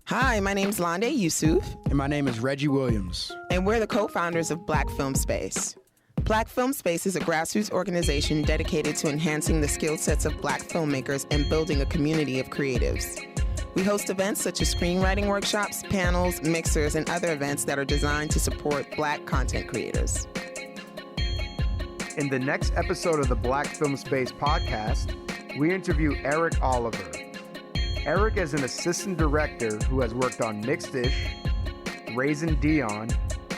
Hi, my name's Londe Yusuf. And my name is Reggie Williams. And we're the co-founders of Black Film Space. Black Film Space is a grassroots organization dedicated to enhancing the skill sets of Black filmmakers and building a community of creatives. We host events such as screenwriting workshops, panels, mixers, and other events that are designed to support Black content creators. In the next episode of the Black Film Space podcast, we interview Eric Oliver. Eric is an assistant director who has worked on Mixedish, Raising Dion,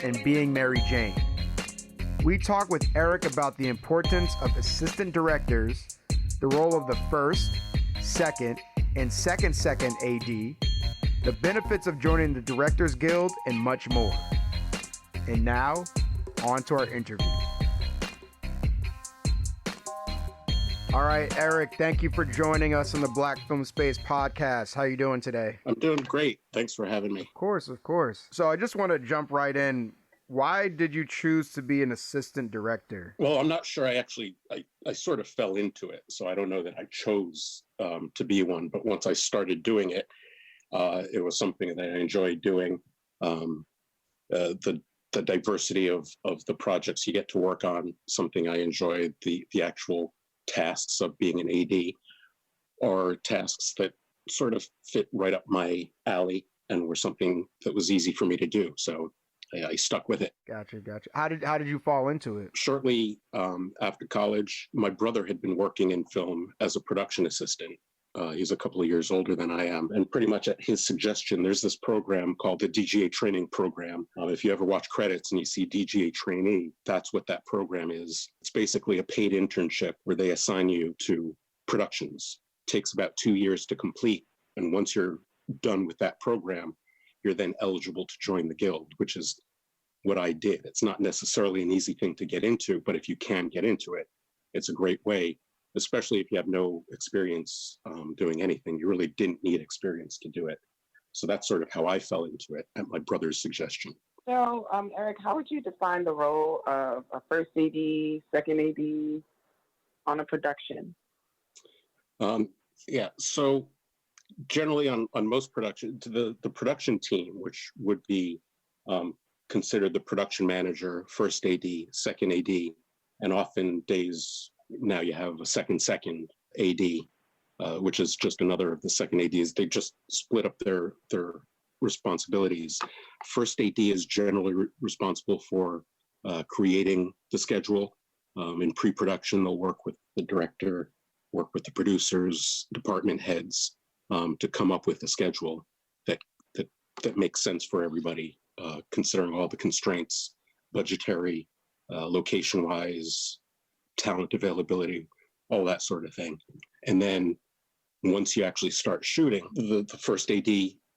and Being Mary Jane. We talk with Eric about the importance of assistant directors, the role of the first, second, and second AD, the benefits of joining the Directors Guild, and much more. And now, on to our interview. All right, Eric, thank you for joining us on the Black Film Space podcast. How are you doing today? I'm doing great. Thanks for having me. Of course. So I just want to jump right in. Why did you choose to be an assistant director? Well, I'm not sure. I sort of fell into it. So I don't know that I chose to be one. But once I started doing it, it was something that I enjoyed doing. The diversity of the projects you get to work on, something I enjoyed, the actual tasks of being an AD, or tasks that sort of fit right up my alley and were something that was easy for me to do. So I stuck with it. Gotcha. How did you fall into it? Shortly after college, my brother had been working in film as a production assistant. He's a couple of years older than I am. And pretty much at his suggestion, there's this program called the Dga Training Program. If you ever watch credits and you see Dga Trainee, that's what that program is. It's basically a paid internship where they assign you to productions. It takes about 2 years to complete. And once you're done with that program, you're then eligible to join the guild, which is what I did. It's not necessarily an easy thing to get into, but if you can get into it, it's a great way, especially if you have no experience doing anything. You really didn't need experience to do it. So that's sort of how I fell into it at my brother's suggestion. So, Eric, how would you define the role of a first AD, second AD on a production? So generally on most production, the production team, which would be considered the production manager, first AD, second AD, and often days now you have a second AD, which is just another of the second ADs. They just split up their responsibilities. First AD is generally responsible for creating the schedule. In pre-production, they'll work with the director, work with the producers, department heads to come up with a schedule that makes sense for everybody, considering all the constraints, budgetary, location-wise, talent availability, all that sort of thing. And then once you actually start shooting, the first AD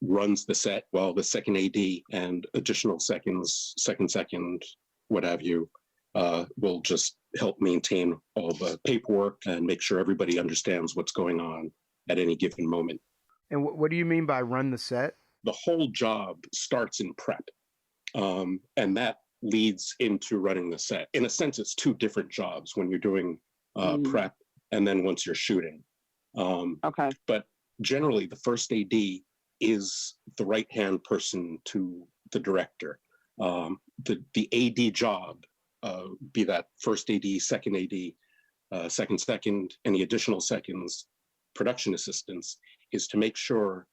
runs the set while the second AD and additional seconds, second, what have you, will just help maintain all the paperwork and make sure everybody understands what's going on at any given moment. And what do you mean by run the set? The whole job starts in prep. And that leads into running the set. In a sense, it's two different jobs when you're doing prep and then once you're shooting. Okay. But generally, the first AD is the right-hand person to the director. The AD job, be that first AD, second AD, second, any additional seconds, production assistants, is to make sure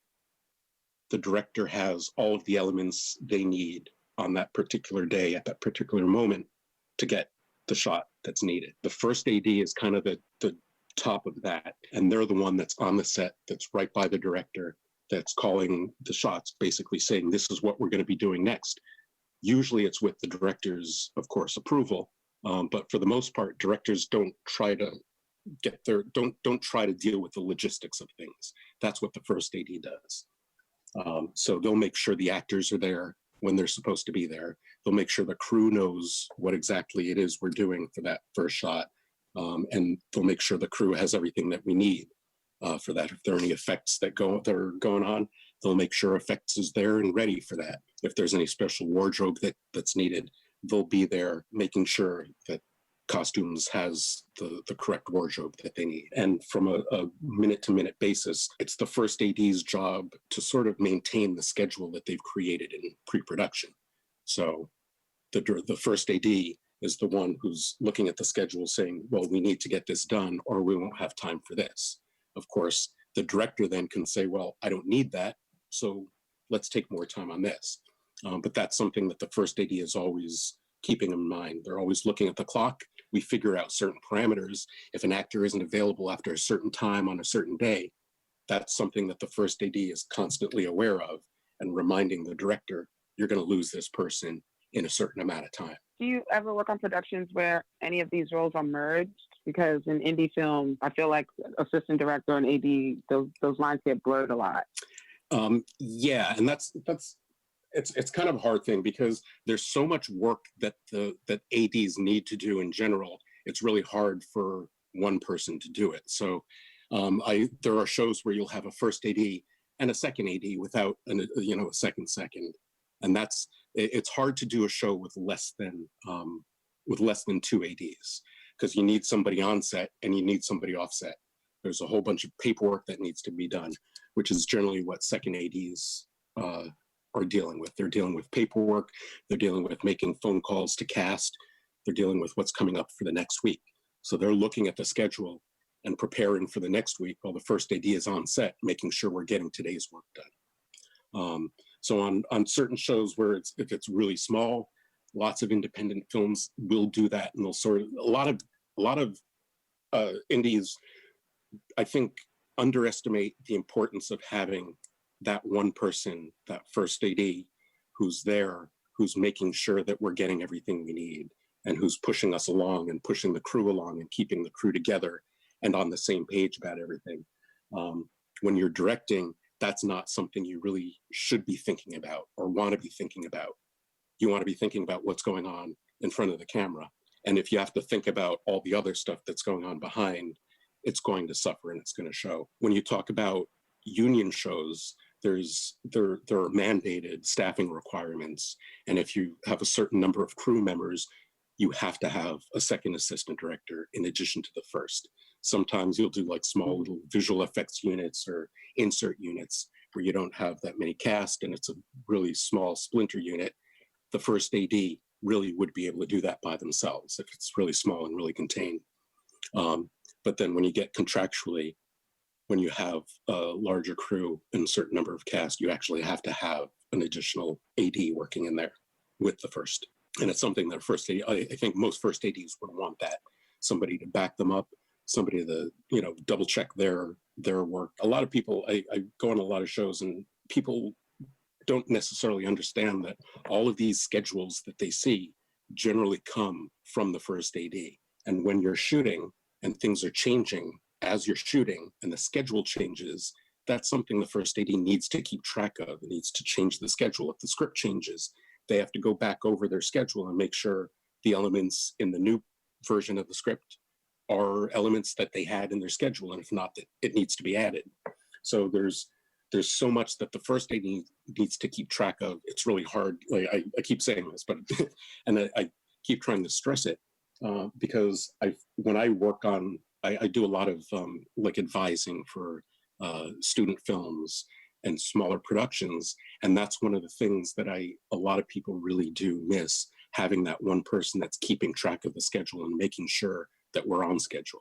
the director has all of the elements they need on that particular day at that particular moment to get the shot that's needed. The first AD is kind of the top of that, and they're the one that's on the set, that's right by the director, that's calling the shots, basically saying, this is what we're going to be doing next. Usually it's with the director's, of course, approval, but for the most part, directors don't try to don't try to deal with the logistics of things. That's what the first AD does. So they'll make sure the actors are there when they're supposed to be there. They'll make sure the crew knows what exactly it is we're doing for that first shot. And they'll make sure the crew has everything that we need for that. If there are any effects that are going on, they'll make sure effects is there and ready for that. If there's any special wardrobe that's needed, they'll be there making sure that costumes has the correct wardrobe that they need. And from a minute-to-minute basis, it's the first AD's job to sort of maintain the schedule that they've created in pre-production. So the first AD is the one who's looking at the schedule saying, well, we need to get this done or we won't have time for this. Of course, the director then can say, well, I don't need that, so let's take more time on this. But that's something that the first AD is always keeping in mind. They're always looking at the clock. We figure out certain parameters. If an actor isn't available after a certain time on a certain day, that's something that the first AD is constantly aware of and reminding the director, you're going to lose this person in a certain amount of time. Do you ever work on productions where any of these roles are merged? Because in indie film, I feel like assistant director and AD, those lines get blurred a lot. Yeah, and it's kind of a hard thing because there's so much work that that ADs need to do in general. It's really hard for one person to do it. So there are shows where you'll have a first AD and a second AD without a second, and it's hard to do a show with less than 2 ADs because you need somebody on set and you need somebody off set. There's a whole bunch of paperwork that needs to be done, which is generally what second ADs are dealing with. They're dealing with paperwork. They're dealing with making phone calls to cast. They're dealing with what's coming up for the next week. So they're looking at the schedule and preparing for the next week while the first AD is on set, making sure we're getting today's work done. So on certain shows where if it's really small, lots of independent films will do that, and they'll sort of a lot of indies, I think, underestimate the importance of having that one person, that first AD, who's there, who's making sure that we're getting everything we need, and who's pushing us along and pushing the crew along and keeping the crew together and on the same page about everything. When you're directing, that's not something you really should be thinking about or want to be thinking about. You want to be thinking about what's going on in front of the camera. And if you have to think about all the other stuff that's going on behind, it's going to suffer and it's going to show. When you talk about union shows, there are mandated staffing requirements. And if you have a certain number of crew members, you have to have a second assistant director in addition to the first. Sometimes you'll do like small little visual effects units or insert units where you don't have that many cast and it's a really small splinter unit. The first AD really would be able to do that by themselves if it's really small and really contained. But then when you get contractually, when you have a larger crew and a certain number of cast, you actually have to have an additional AD working in there with the first. And it's something that I think most first ADs would want that. Somebody to back them up, somebody to, double check their work. A lot of people, I go on a lot of shows and people don't necessarily understand that all of these schedules that they see generally come from the first AD. And when you're shooting and things are changing as you're shooting and the schedule changes, that's something the first AD needs to keep track of. It needs to change the schedule. If the script changes, they have to go back over their schedule and make sure the elements in the new version of the script are elements that they had in their schedule. And if not, that it needs to be added. So there's so much that the first AD needs to keep track of. It's really hard. Like I keep saying this, but and I keep trying to stress it because when I work on, I do a lot of like advising for student films and smaller productions. And that's one of the things that a lot of people really do miss, having that one person that's keeping track of the schedule and making sure that we're on schedule.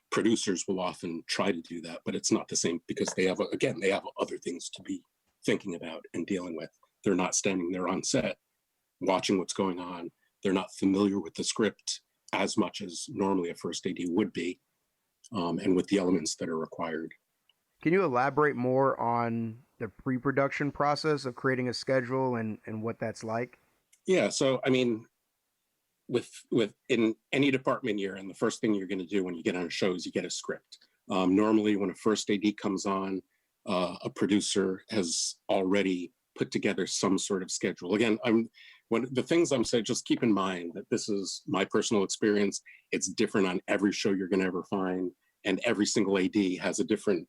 Producers will often try to do that, but it's not the same because they have other things to be thinking about and dealing with. They're not standing there on set watching what's going on. They're not familiar with the script as much as normally a first AD would be, and with the elements that are required. Can you elaborate more on the pre-production process of creating a schedule and what that's like? Yeah, so I mean, with in any department you're in, the first thing you're going to do when you get on a show is you get a script. Normally, when a first AD comes on, a producer has already put together some sort of schedule. Again, the things I'm saying, just keep in mind that this is my personal experience. It's different on every show you're going to ever find, and every single AD has a different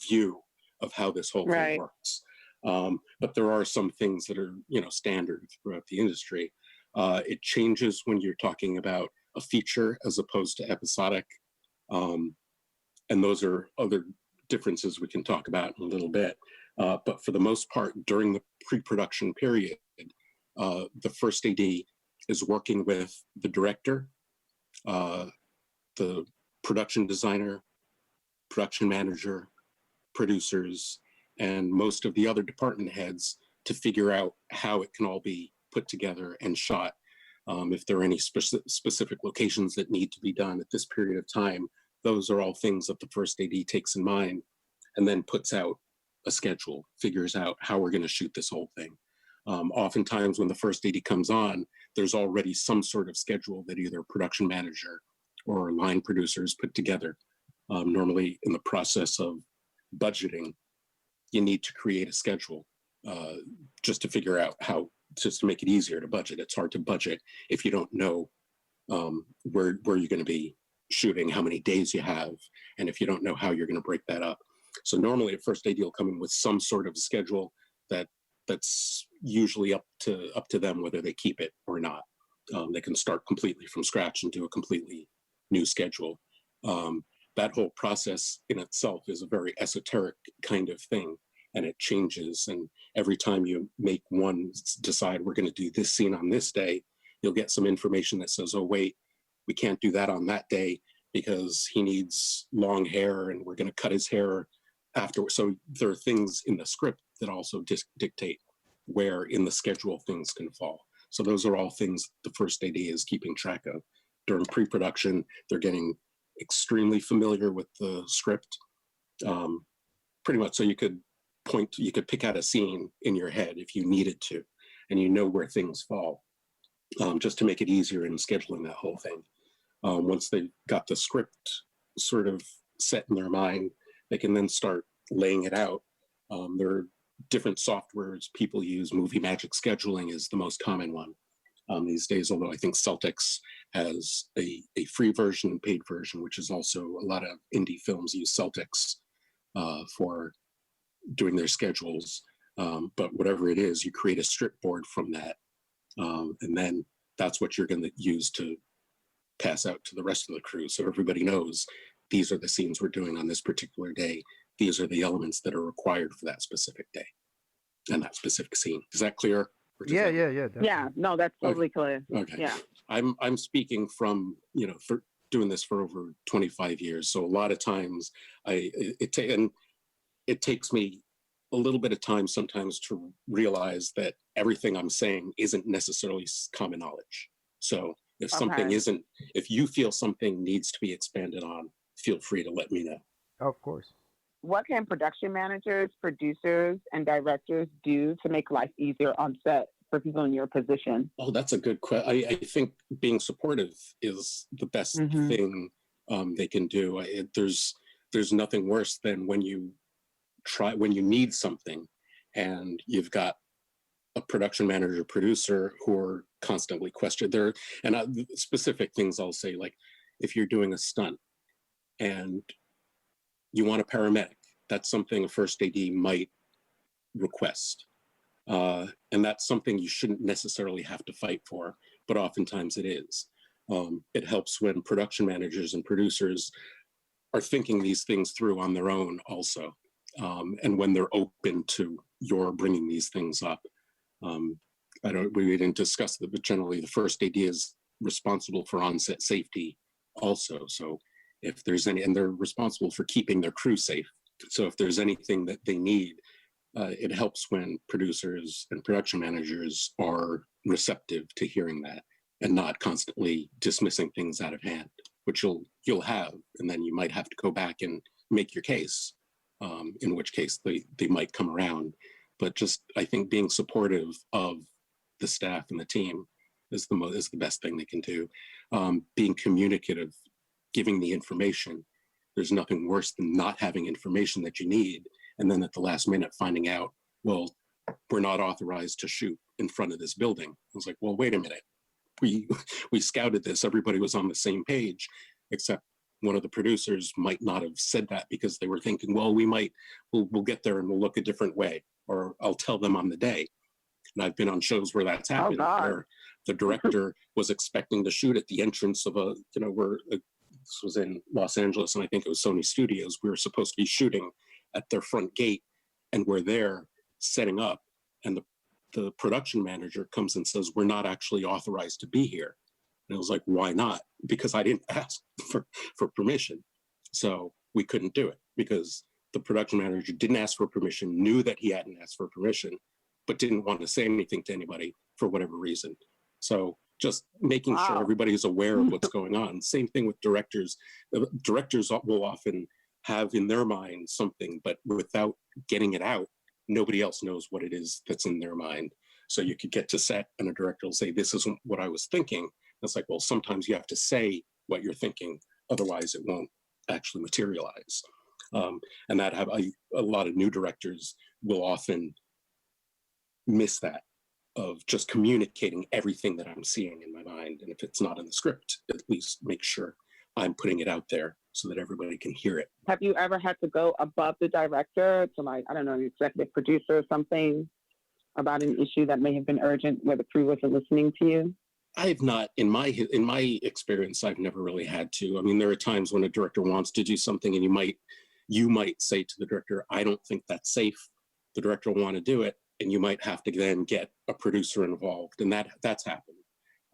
view of how this whole thing works. But there are some things that are standard throughout the industry. It changes when you're talking about a feature as opposed to episodic. And those are other differences we can talk about in a little bit. But for the most part, during the pre-production period, the first AD is working with the director, the production designer, production manager, producers, and most of the other department heads to figure out how it can all be put together and shot. If there are any specific locations that need to be done at this period of time, those are all things that the first AD takes in mind and then puts out a schedule, figures out how we're going to shoot this whole thing. Oftentimes when the first AD comes on, there's already some sort of schedule that either production manager or line producers put together. Normally in the process of budgeting, you need to create a schedule just to figure out how, just to make it easier to budget. It's hard to budget if you don't know where you're going to be shooting, how many days you have, and if you don't know how you're going to break that up. So normally a first AD will come in with some sort of schedule that's usually up to them whether they keep it or not. They can start completely from scratch and do a completely new schedule. That whole process in itself is a very esoteric kind of thing, and it changes. And every time you make one decide we're going to do this scene on this day, you'll get some information that says, oh, wait, we can't do that on that day because he needs long hair and we're going to cut his hair afterwards. So there are things in the script that also dictate where in the schedule things can fall. So those are all things the first AD is keeping track of. During pre-production, they're getting extremely familiar with the script, pretty much. So you could pick out a scene in your head if you needed to, and you know where things fall, just to make it easier in scheduling that whole thing. Once they've got the script sort of set in their mind, they can then start laying it out. There are different softwares people use. Movie Magic Scheduling is the most common one these days, although I think Celtics has a free version and paid version, which is also a lot of indie films use Celtics for doing their schedules. But whatever it is, you create a strip board from that. And then that's what you're going to use to pass out to the rest of the crew. So everybody knows these are the scenes we're doing on this particular day. These are the elements that are required for that specific day and that specific scene. Is that clear? Yeah. Definitely. Yeah, no, that's totally clear. Okay. Yeah. I'm speaking from, for doing this for over 25 years. So a lot of times it takes me a little bit of time sometimes to realize that everything I'm saying isn't necessarily common knowledge. So if something isn't, if you feel something needs to be expanded on, feel free to let me know. Of course. What can production managers, producers, and directors do to make life easier on set for people in your position? Oh, that's a good question. I think being supportive is the best thing they can do. There's nothing worse than when you need something and you've got a production manager, producer who are constantly questioned there. And specific things I'll say, like if you're doing a stunt and you want a paramedic, that's something a first AD might request. And that's something you shouldn't necessarily have to fight for, but oftentimes it is. It helps when production managers and producers are thinking these things through on their own also. And when they're open to your bringing these things up. We didn't discuss it, but generally the first AD is responsible for on-set safety also. So if there's and they're responsible for keeping their crew safe. So if there's anything that they need, it helps when producers and production managers are receptive to hearing that and not constantly dismissing things out of hand, which you'll have, and then you might have to go back and make your case, in which case they might come around. But just, I think being supportive of the staff and the team is the best thing they can do. Being communicative, giving the information. There's nothing worse than not having information that you need, and then at the last minute finding out, well, we're not authorized to shoot in front of this building. I was like, well, wait a minute. We scouted this. Everybody was on the same page, except one of the producers might not have said that because they were thinking, well, we'll get there and we'll look a different way, or I'll tell them on the day. And I've been on shows where that's happened, where The director was expecting to shoot at the entrance of this was in Los Angeles, and I think it was Sony Studios. We were supposed to be shooting at their front gate, and we're there setting up, and the production manager comes and says, "We're not actually authorized to be here." And I was like, "Why not?" Because I didn't ask for permission. So we couldn't do it because the production manager didn't ask for permission, knew that he hadn't asked for permission, but didn't want to say anything to anybody for whatever reason. So just making sure everybody is aware of what's going on. Same thing with directors. Directors will often have in their mind something, but without getting it out, nobody else knows what it is that's in their mind. So you could get to set and a director will say, "This isn't what I was thinking." It's like, well, sometimes you have to say what you're thinking, otherwise it won't actually materialize. And that a lot of new directors will often miss that, of just communicating everything that I'm seeing in my mind. And if it's not in the script, at least make sure I'm putting it out there so that everybody can hear it. Have you ever had to go above the director to, like, I don't know, the executive producer or something about an issue that may have been urgent where the crew wasn't listening to you? I have not, in my experience, I've never really had to. I mean, there are times when a director wants to do something and you might say to the director, "I don't think that's safe." The director will want to do it, and you might have to then get a producer involved, and that's happened.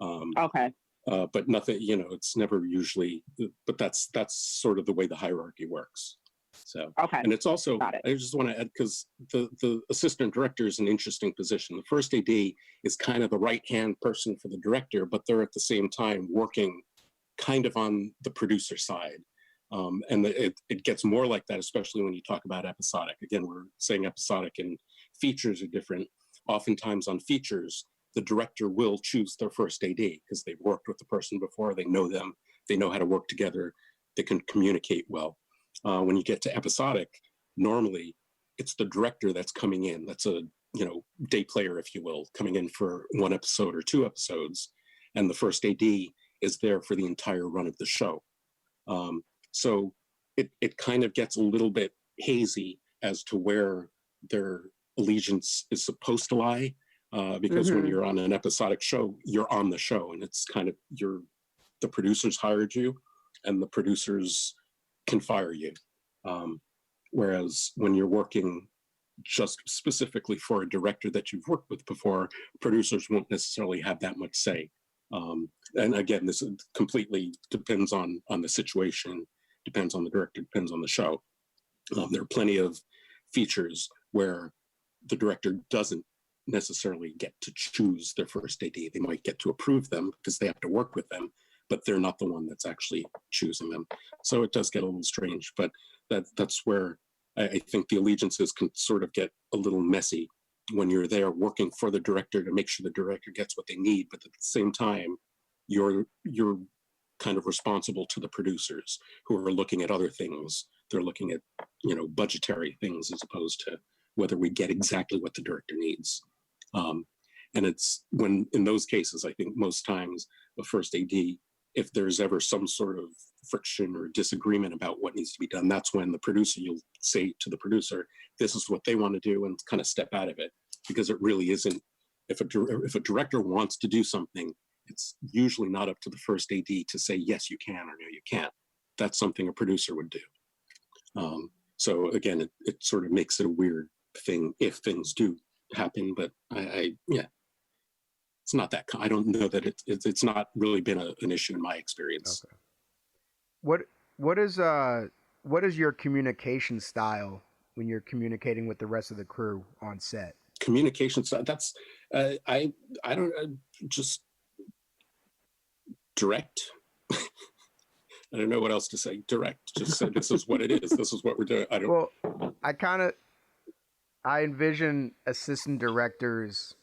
Okay. But nothing, it's never usually, but that's sort of the way the hierarchy works. So, okay. And it's also, Got it. I just want to add, because the assistant director is an interesting position. The first AD is kind of the right-hand person for the director, but they're at the same time working kind of on the producer side. And it gets more like that, especially when you talk about episodic. Again, we're saying episodic and features are different. Oftentimes on features, the director will choose their first AD because they've worked with the person before, they know them, they know how to work together, they can communicate well. When you get to episodic, normally it's the director that's coming in. That's a day player, if you will, coming in for one episode or two episodes, and the first AD is there for the entire run of the show. So it kind of gets a little bit hazy as to where their allegiance is supposed to lie, because when you're on an episodic show, you're on the show, and it's kind of the producers hired you, and the producers can fire you. Whereas when you're working just specifically for a director that you've worked with before, producers won't necessarily have that much say. And again, this completely depends on the situation, depends on the director, depends on the show. There are plenty of features where the director doesn't necessarily get to choose their first AD. They might get to approve them because they have to work with them, but they're not the one that's actually choosing them. So it does get a little strange, but that's where I think the allegiances can sort of get a little messy when you're there working for the director to make sure the director gets what they need, but at the same time, you're kind of responsible to the producers who are looking at other things. They're looking at, budgetary things as opposed to whether we get exactly what the director needs. And it's when, in those cases, I think most times the first AD, if there's ever some sort of friction or disagreement about what needs to be done, that's when the producer, you'll say to the producer, this is what they want to do, and kind of step out of it, because it really isn't. If a director wants to do something, it's usually not up to the first AD to say, yes, you can, or no, you can't. That's something a producer would do. So again, it sort of makes it a weird thing if things do happen, but it's not that. I don't know that it's not really been an issue in my experience. Okay. What is your communication style when you're communicating with the rest of the crew on set? Communication style. That's I don't just direct. I don't know what else to say. Direct. Just say this is what it is. This is what we're doing. I envision assistant directors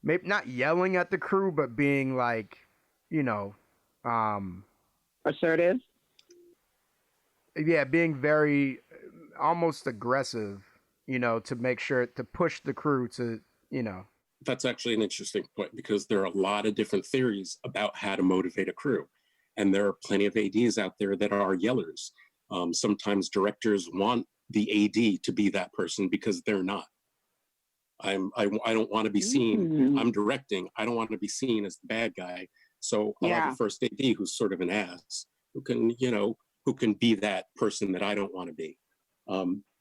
maybe not yelling at the crew, but being like, assertive. Yeah, being very almost aggressive, to make sure to push the crew to, That's actually an interesting point, because there are a lot of different theories about how to motivate a crew. And there are plenty of ADs out there that are yellers. Sometimes directors want the AD to be that person because they're not. I don't want to be seen. I'm directing. I don't want to be seen as the bad guy. So I'll have a first AD who's sort of an ass, who can be that person that I don't want to be.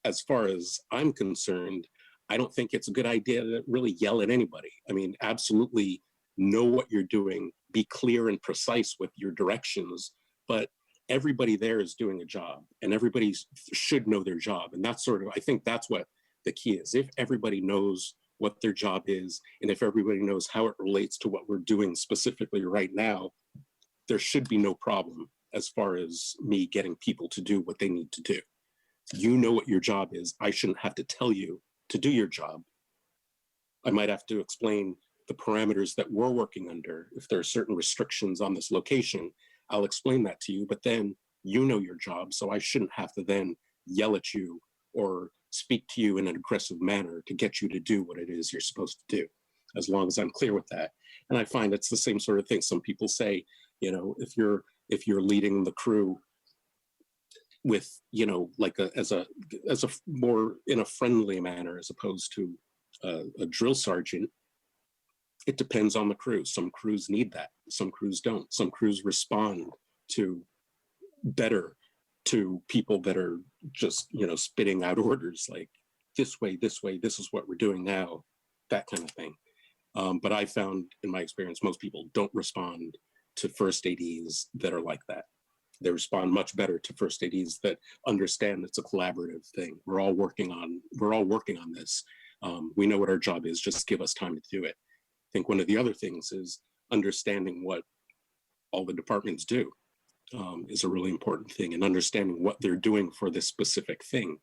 As far as I'm concerned, I don't think it's a good idea to really yell at anybody. I mean, absolutely know what you're doing, be clear and precise with your directions, but everybody there is doing a job and everybody should know their job. And that's sort of, I think that's what the key is. If everybody knows what their job is, and if everybody knows how it relates to what we're doing specifically right now, there should be no problem as far as me getting people to do what they need to do. You know what your job is. I shouldn't have to tell you to do your job. I might have to explain the parameters that we're working under. If there are certain restrictions on this location, I'll explain that to you, but then you know your job, so I shouldn't have to then yell at you or speak to you in an aggressive manner to get you to do what it is you're supposed to do, as long as I'm clear with that. And I find it's the same sort of thing. Some people say, if you're leading the crew with, like as a more in a friendly manner, as opposed to a drill sergeant, it depends on the crew. Some crews need that. Some crews don't. Some crews respond better to people that are just, spitting out orders like this way, this is what we're doing now, that kind of thing. But I found in my experience, most people don't respond to first ADs that are like that. They respond much better to first ADs that understand it's a collaborative thing. We're all working on this. We know what our job is, just give us time to do it. I think one of the other things is understanding what all the departments do is a really important thing, and understanding what they're doing for this specific thing.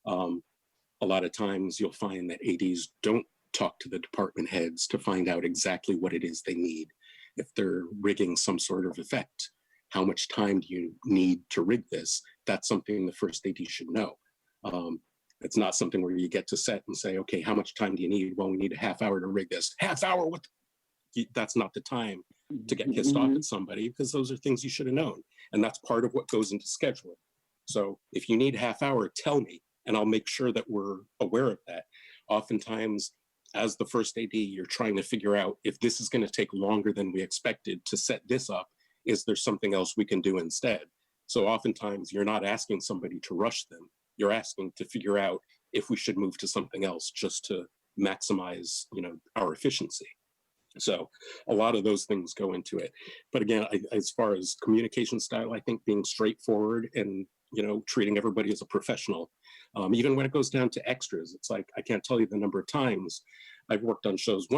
A lot of times you'll find that ADs don't talk to the department heads to find out exactly what it is they need. If they're rigging some sort of effect, how much time do you need to rig this? That's something the first AD should know. It's not something where you get to set and say, okay, how much time do you need? Well, we need a half hour to rig this. Half hour? That's not the time to get pissed off at somebody, because those are things you should have known. And that's part of what goes into scheduling. So if you need a half hour, tell me, and I'll make sure that we're aware of that. Oftentimes, as the first AD, you're trying to figure out if this is going to take longer than we expected to set this up. Is there something else we can do instead? So oftentimes you're not asking somebody to rush them. You're asking to figure out if we should move to something else just to maximize, our efficiency. So a lot of those things go into it. But again, as far as communication style, I think being straightforward and, treating everybody as a professional, even when it goes down to extras, it's like, I can't tell you the number of times I've worked on shows.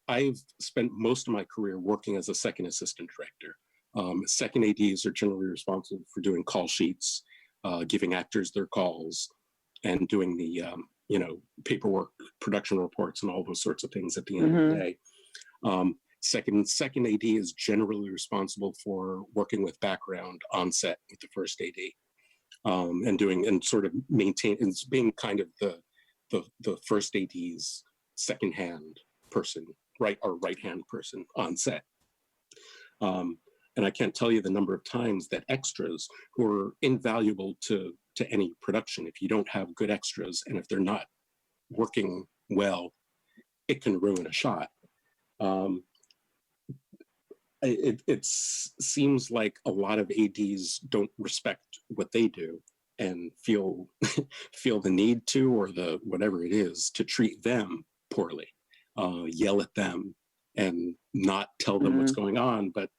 I've spent most of my career working as a second assistant director. Second ADs are generally responsible for doing call sheets, giving actors their calls, and doing the, paperwork, production reports, and all those sorts of things at the end of the day. Second AD is generally responsible for working with background on set with the first AD, and sort of being kind of the first AD's second hand person, right hand person on set. And I can't tell you the number of times that extras, who are invaluable to any production, if you don't have good extras and if they're not working well, it can ruin a shot. It seems like a lot of ADs don't respect what they do and feel the need to, or the whatever it is, to treat them poorly, yell at them and not tell them what's going on. But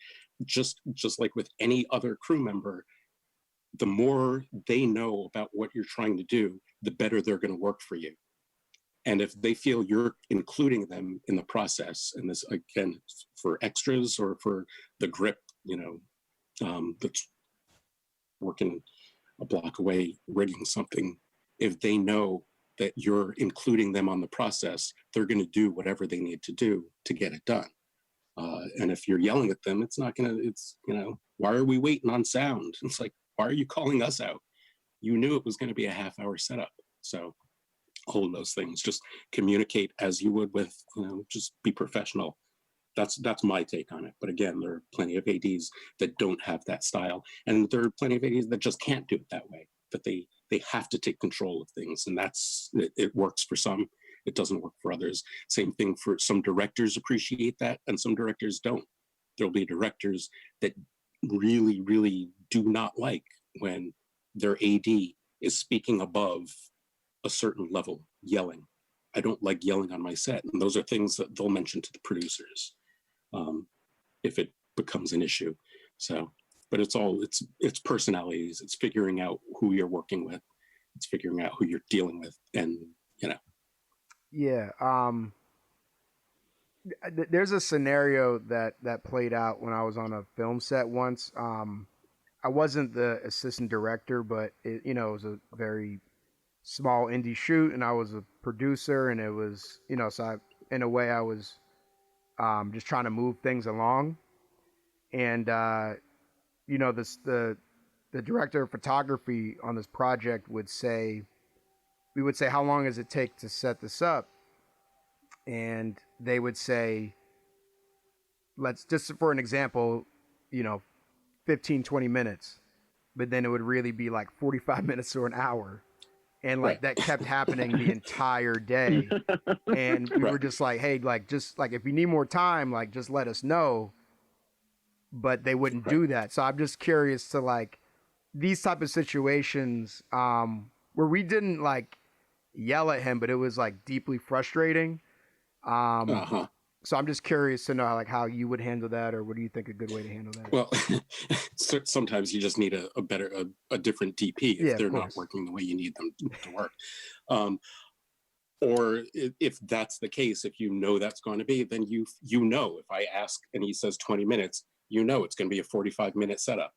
just like with any other crew member, the more they know about what you're trying to do, the better they're going to work for you. And if they feel you're including them in the process, and this again for extras or for the grip, that's working a block away rigging something, if they know that you're including them on the process, they're going to do whatever they need to do to get it done. And if you're yelling at them, why are we waiting on sound? It's like, why are you calling us out? You knew it was going to be a half-hour setup. So all of those things, just communicate as you would with, just be professional. That's my take on it. But again, there are plenty of ADs that don't have that style. And there are plenty of ADs that just can't do it that way, that they have to take control of things. And it works for some. it doesn't work for others. Same thing for some directors appreciate that and some directors don't. There'll be directors that really, really do not like when their AD is speaking above a certain level, yelling. I don't like yelling on my set. And those are things that they'll mention to the producers if it becomes an issue. So, but it's personalities. It's figuring out who you're working with. It's figuring out who you're dealing with. And, Yeah. There's a scenario that played out when I was on a film set once. I wasn't the assistant director, but it was a very small indie shoot, and I was a producer, and it was, so in a way I was just trying to move things along. And, the director of photography on this project we would say, how long does it take to set this up? And they would say, let's just, for an example, 15, 20 minutes, but then it would really be like 45 minutes or an hour. And like that kept happening the entire day. And we were just like, hey, just if you need more time, just let us know. But they wouldn't do that. So I'm just curious to these type of situations where we didn't yell at him, but it was deeply frustrating. So I'm just curious to know how you would handle that, or what do you think a good way to handle that? Well, sometimes you just need a different DP if they're not working the way you need them to work. Or if that's the case, if that's going to be, then if I ask and he says 20 minutes, it's going to be a 45-minute setup.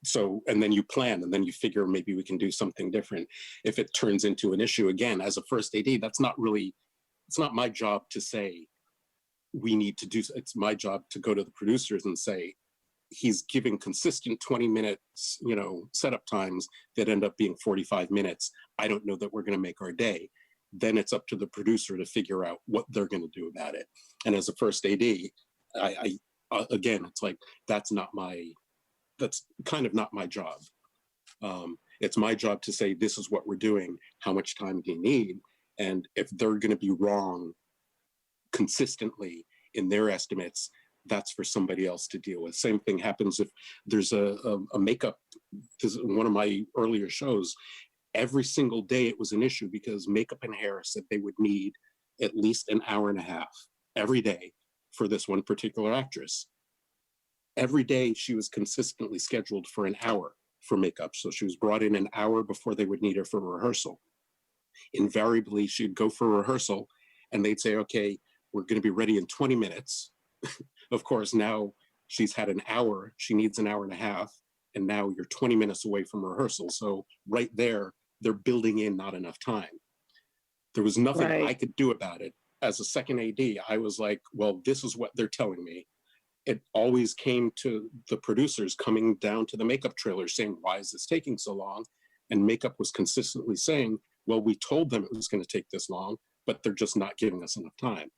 So, and then you plan, and then you figure maybe we can do something different. If it turns into an issue again, as a first AD, it's not my job to say, we need to do, it's my job to go to the producers and say, he's giving consistent 20 minutes, setup times that end up being 45 minutes. I don't know that we're going to make our day. Then it's up to the producer to figure out what they're going to do about it. And as a first AD, I again, it's that's kind of not my job. It's my job to say, this is what we're doing. How much time do you need? And if they're going to be wrong consistently in their estimates, that's for somebody else to deal with. Same thing happens if there's a makeup. This is one of my earlier shows. Every single day it was an issue because makeup and hair said they would need at least an hour and a half every day for this one particular actress. Every day she was consistently scheduled for an hour for makeup. So she was brought in an hour before they would need her for rehearsal. Invariably, she'd go for rehearsal and they'd say, okay, we're going to be ready in 20 minutes. Of course, now she's had an hour, she needs an hour and a half, and now you're 20 minutes away from rehearsal. So right there, they're building in not enough time. There was nothing I could do about it. As a second AD, I was like, well, this is what they're telling me. It always came to the producers coming down to the makeup trailer saying, why is this taking so long? And makeup was consistently saying, well, we told them it was going to take this long, but they're just not giving us enough time.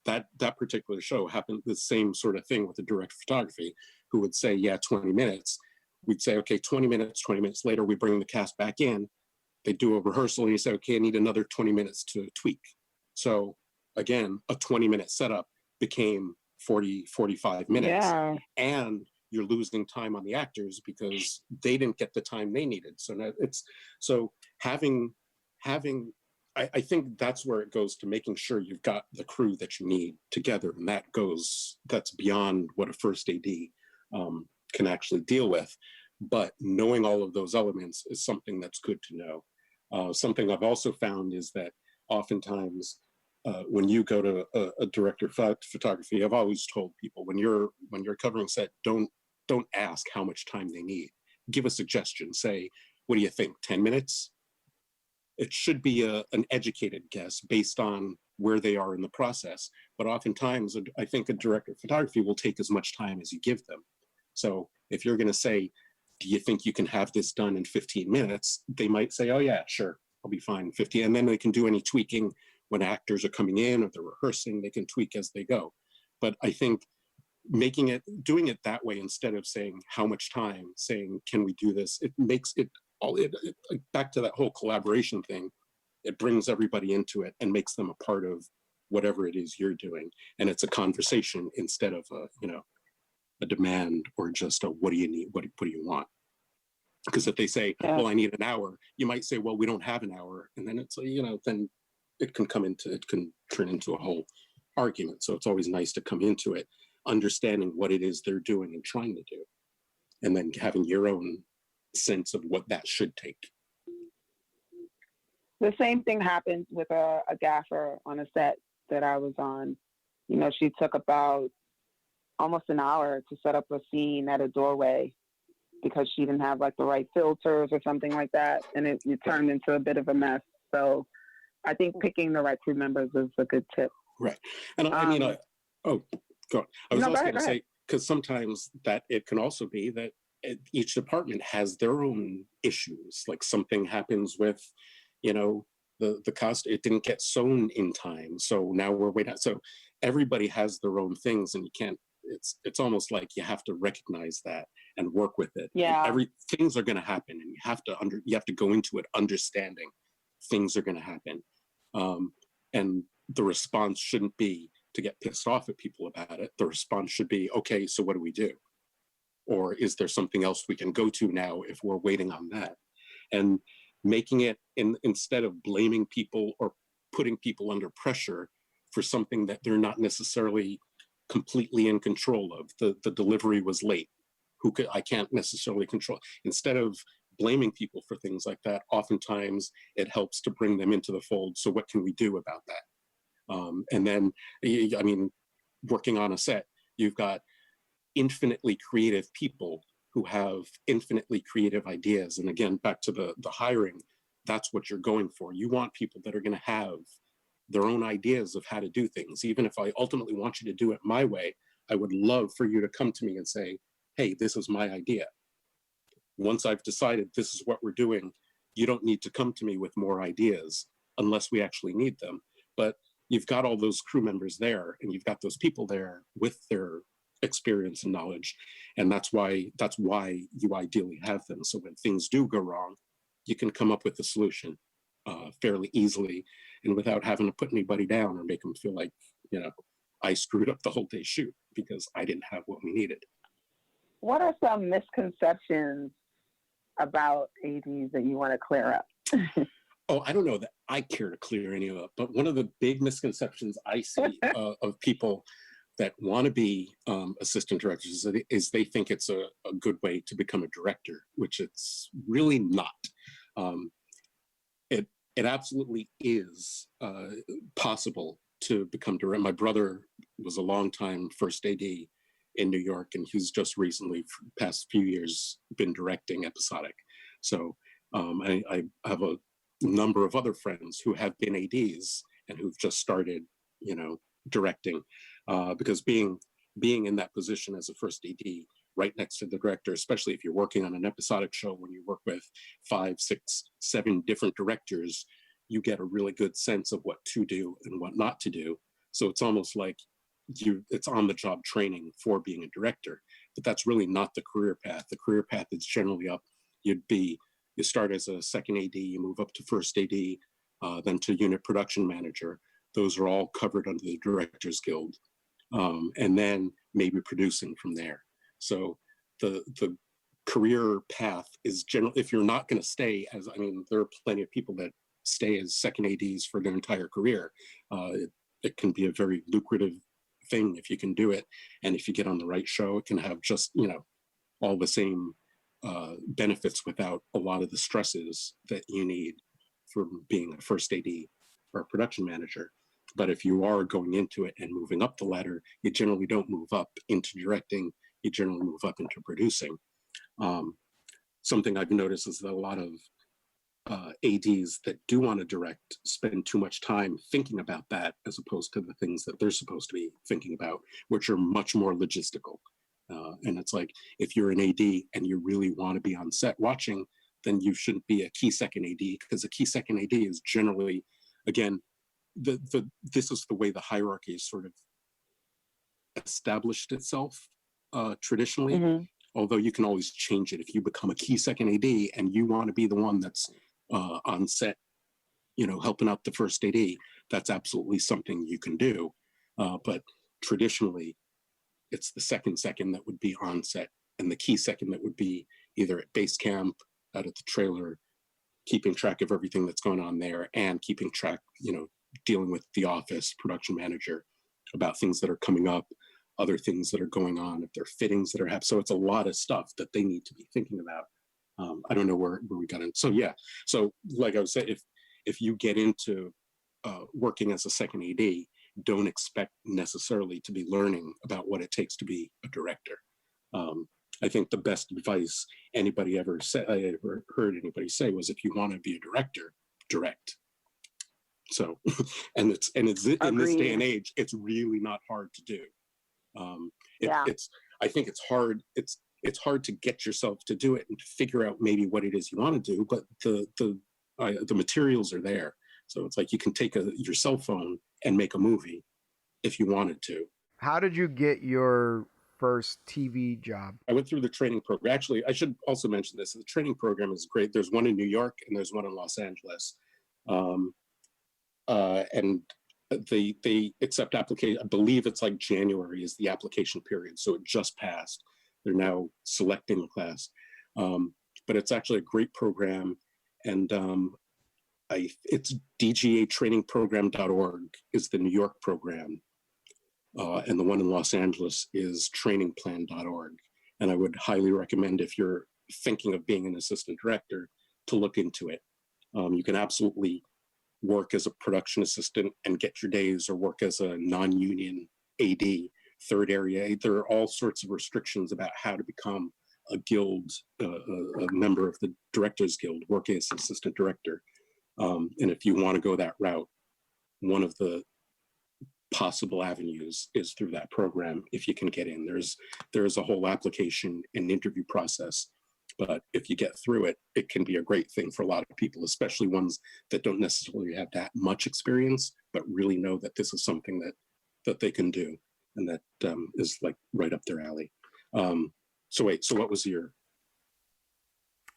That particular show happened the same sort of thing with the director of photography, who would say, yeah, 20 minutes. We'd say, okay, 20 minutes. 20 minutes later, we bring the cast back in. They do a rehearsal and you say, okay, I need another 20 minutes to tweak. So again, a 20-minute setup became 40, 45 minutes. Yeah. And you're losing time on the actors because they didn't get the time they needed. So now I think that's where it goes to making sure you've got the crew that you need together. And that's beyond what a first AD can actually deal with. But knowing all of those elements is something that's good to know. Something I've also found is that oftentimes when you go to a director of photography, I've always told people when you're covering set, don't ask how much time they need. Give a suggestion. Say, what do you think? 10 minutes? It should be an educated guess based on where they are in the process. But oftentimes, I think a director of photography will take as much time as you give them. So if you're going to say, do you think you can have this done in 15 minutes? They might say, oh yeah, sure, I'll be fine in 15. And then they can do any tweaking when actors are coming in or they're rehearsing, they can tweak as they go. But I think doing it that way instead of saying how much time, saying, can we do this? It makes it back to that whole collaboration thing. It brings everybody into it and makes them a part of whatever it is you're doing. And it's a conversation instead of a demand or just a, what do you need? What do you want? Because if they say, well, I need an hour, you might say, well, we don't have an hour. And then it's, then it can turn into a whole argument. So it's always nice to come into it, understanding what it is they're doing and trying to do, and then having your own sense of what that should take. The same thing happened with a gaffer on a set that I was on. She took about almost an hour to set up a scene at a doorway because she didn't have like the right filters or something like that. And it turned into a bit of a mess. So I think picking the right crew members is a good tip. Right. And I mean, go on. I was also going to say, because sometimes that it can also be that each department has their own issues. Like something happens with, the cost, it didn't get sewn in time. So now we're waiting. So everybody has their own things, and you can't, it's almost like you have to recognize that and work with it. Yeah. Things are going to happen, and you have to go into it understanding things are going to happen. And the response shouldn't be to get pissed off at people about it. The response should be, okay, so what do we do? Or is there something else we can go to now if we're waiting on that? And making it, instead of blaming people or putting people under pressure for something that they're not necessarily completely in control of. The delivery was late. I can't necessarily control. Instead of blaming people for things like that, oftentimes it helps to bring them into the fold. So what can we do about that? And then, I mean, working on a set, you've got infinitely creative people who have infinitely creative ideas. And again, back to the hiring, that's what you're going for. You want people that are going to have their own ideas of how to do things. Even if I ultimately want you to do it my way, I would love for you to come to me and say, hey, this is my idea. Once I've decided this is what we're doing, you don't need to come to me with more ideas unless we actually need them. But you've got all those crew members there, and you've got those people there with their experience and knowledge. And that's why you ideally have them. So when things do go wrong, you can come up with a solution fairly easily and without having to put anybody down or make them feel like, I screwed up the whole day shoot because I didn't have what we needed. What are some misconceptions about ADs that you want to clear up? Oh, I don't know that I care to clear any of it, but one of the big misconceptions I see of people that want to be assistant directors is they think it's a good way to become a director, which it's really not. It absolutely is possible to become director. My brother was a longtime first AD in New York, and he's just recently, for the past few years, been directing episodic. So I have a number of other friends who have been ADs and who've just started, directing, because being in that position as a first AD right next to the director, especially if you're working on an episodic show when you work with 5, 6, 7 different directors, you get a really good sense of what to do and what not to do. So it's almost like it's on the job training for being a director, but that's really not the career path. The career path is generally up. You start as a second AD, you move up to first AD, then to unit production manager. Those are all covered under the Directors Guild. And then maybe producing from there. So the career path is general. If you're not going to stay there are plenty of people that stay as second ADs for their entire career. It can be a very lucrative thing if you can do it. And if you get on the right show, it can have just, all the same benefits without a lot of the stresses that you need for being a first AD or a production manager. But if you are going into it and moving up the ladder, you generally don't move up into directing, you generally move up into producing. Something I've noticed is that a lot of ADs that do want to direct spend too much time thinking about that as opposed to the things that they're supposed to be thinking about, which are much more logistical. And it's like, if you're an AD and you really want to be on set watching, then you shouldn't be a key second AD, because a key second AD is generally, again, this is the way the hierarchy is sort of established itself traditionally, mm-hmm. Although you can always change it. If you become a key second AD and you want to be the one that's on set helping out the first AD, that's absolutely something you can do. But traditionally, it's the second that would be on set, and the key second that would be either at base camp, out at the trailer, keeping track of everything that's going on there, and keeping track, dealing with the office production manager about things that are coming up, other things that are going on, if there are fittings that are happening. So it's a lot of stuff that they need to be thinking about. I don't know where we got in. So yeah, so like I was saying, if you get into working as a second AD, don't expect necessarily to be learning about what it takes to be a director. I think the best advice I ever heard anybody say was, if you want to be a director, direct. So, and it's in this day and age, it's really not hard to do. I think it's hard. It's hard to get yourself to do it and to figure out maybe what it is you want to do, but the materials are there. So it's like you can take your cell phone and make a movie if you wanted to. How did you get your first TV job? I went through the training program. Actually, I should also mention this. The training program is great. There's one in New York and there's one in Los Angeles. And they accept application. I believe it's like January is the application period. So it just passed. They're now selecting the class. But it's actually a great program. And it's Dga Training Program.org is the New York program. And the one in Los Angeles is trainingplan.org. And I would highly recommend, if you're thinking of being an assistant director, to look into it. You can absolutely work as a production assistant and get your days, or work as a non-union AD, third area. There are all sorts of restrictions about how to become a guild, a member of the Directors Guild, working as assistant director. And if you want to go that route, one of the possible avenues is through that program. If you can get in, there's a whole application and interview process. But if you get through it, it can be a great thing for a lot of people, especially ones that don't necessarily have that much experience, but really know that this is something that they can do, and that is like right up their alley. So what was your?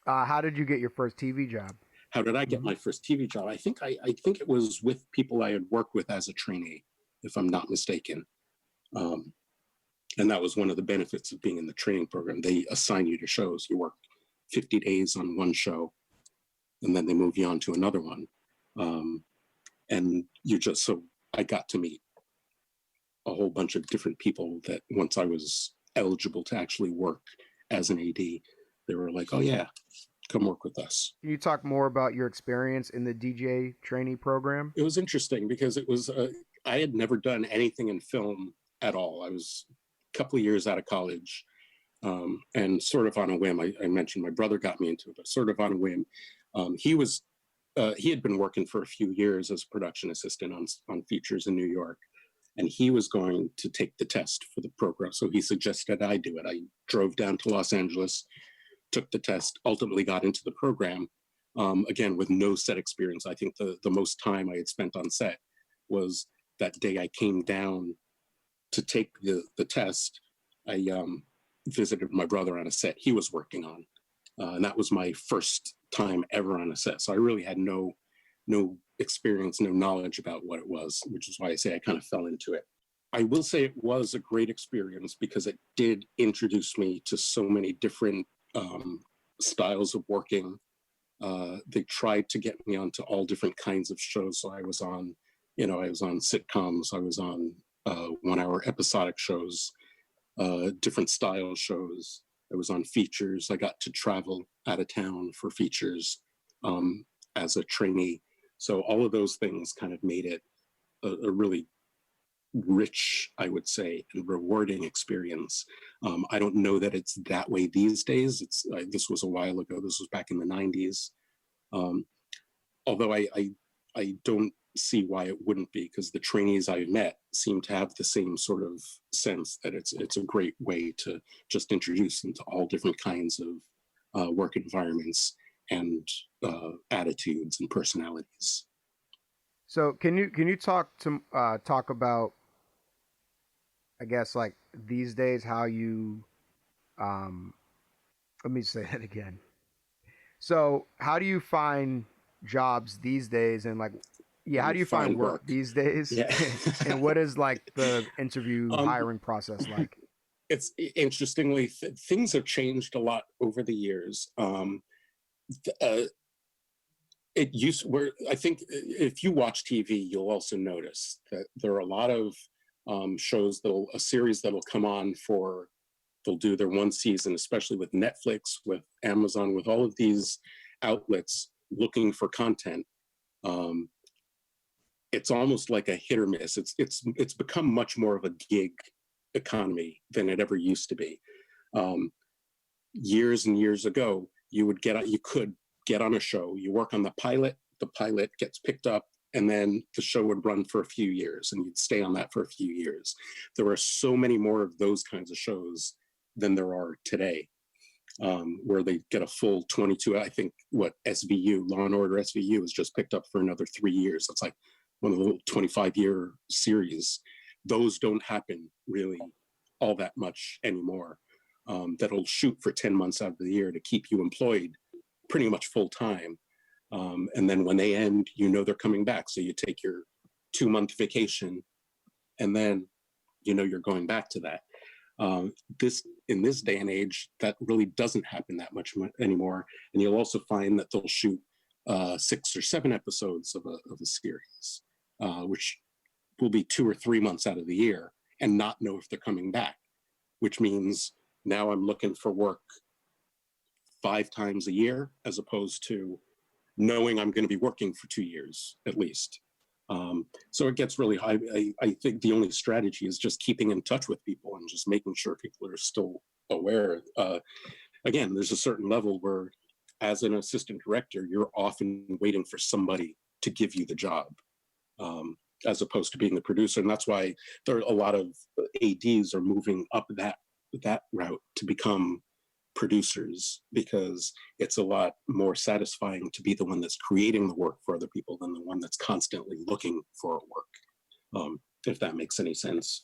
How did you get your first TV job? How did I get my first TV job? I think it was with people I had worked with as a trainee, if I'm not mistaken. And that was one of the benefits of being in the training program. They assign you to shows. You work 50 days on one show, and then they move you on to another one. And so I got to meet a whole bunch of different people that once I was eligible to actually work as an AD, they were like, oh yeah, come work with us. Can you talk more about your experience in the Dga Training Program? It was interesting because it was, I had never done anything in film at all. I was a couple of years out of college, and sort of on a whim, I mentioned my brother got me into it, but sort of on a whim, he had been working for a few years as a production assistant on features in New York, and he was going to take the test for the program. So he suggested I do it. I drove down to Los Angeles, took the test, ultimately got into the program, again, with no set experience. I think the most time I had spent on set was that day I came down to take the test. I visited my brother on a set he was working on. And that was my first time ever on a set. So I really had no experience, no knowledge about what it was, which is why I say I kind of fell into it. I will say it was a great experience because it did introduce me to so many different styles of working. They tried to get me onto all different kinds of shows. So I was on sitcoms, I was on 1 hour episodic shows, different style shows. I was on features. I got to travel out of town for features as a trainee. So all of those things kind of made it a really rich, I would say, and rewarding experience. I don't know that it's that way these days. This was a while ago. This was back in the 90s. Although I don't see why it wouldn't be, because the trainees I met seem to have the same sort of sense that it's a great way to just introduce them to all different kinds of work environments and attitudes and personalities. So can you talk about, I guess, like these days, how you let me say that again. So how do you find jobs these days, and like, yeah, how do you find work these days? Yeah. And what is like the interview hiring process like? It's interestingly, things have changed a lot over the years. It used where I think if you watch TV, you'll also notice that there are a lot of shows a series that'll come on for, they'll do their one season, especially with Netflix, with Amazon, with all of these outlets looking for content. It's almost like a hit or miss. It's become much more of a gig economy than it ever used to be. Years and years ago, you could get on a show, you work on the pilot gets picked up, and then the show would run for a few years and you'd stay on that for a few years. There are so many more of those kinds of shows than there are today, where they get a full 22, I think what SVU, Law and Order SVU is just picked up for another 3 years. That's like one of the little 25-year series. Those don't happen really all that much anymore. That'll shoot for 10 months out of the year to keep you employed pretty much full time. And then when they end, they're coming back. So you take your 2-month vacation and then, you're going back to that. In this day and age, that really doesn't happen that much anymore. And you'll also find that they'll shoot 6 or 7 episodes of a series, which will be 2 or 3 months out of the year and not know if they're coming back, which means now I'm looking for work 5 times a year, as opposed to knowing I'm going to be working for 2 years at least. So it gets really high. I think the only strategy is just keeping in touch with people and just making sure people are still aware. Again, there's a certain level where, as an assistant director, you're often waiting for somebody to give you the job, as opposed to being the producer. And that's why there are a lot of ADs are moving up that route to become producers, because it's a lot more satisfying to be the one that's creating the work for other people than the one that's constantly looking for work, if that makes any sense.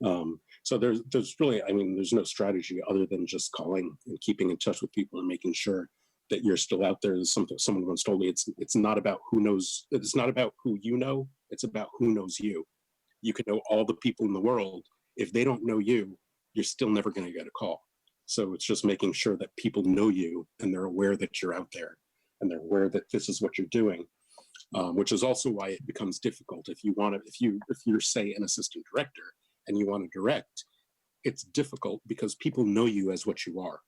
So there's really, there's no strategy other than just calling and keeping in touch with people and making sure that you're still out there. There's something someone once told me, it's not about it's not about who you know, it's about who knows you. You can know all the people in the world. If they don't know you, you're still never going to get a call. So it's just making sure that people know you and they're aware that you're out there and they're aware that this is what you're doing, which is also why it becomes difficult. If you're say an assistant director and you want to direct, it's difficult because people know you as what you are.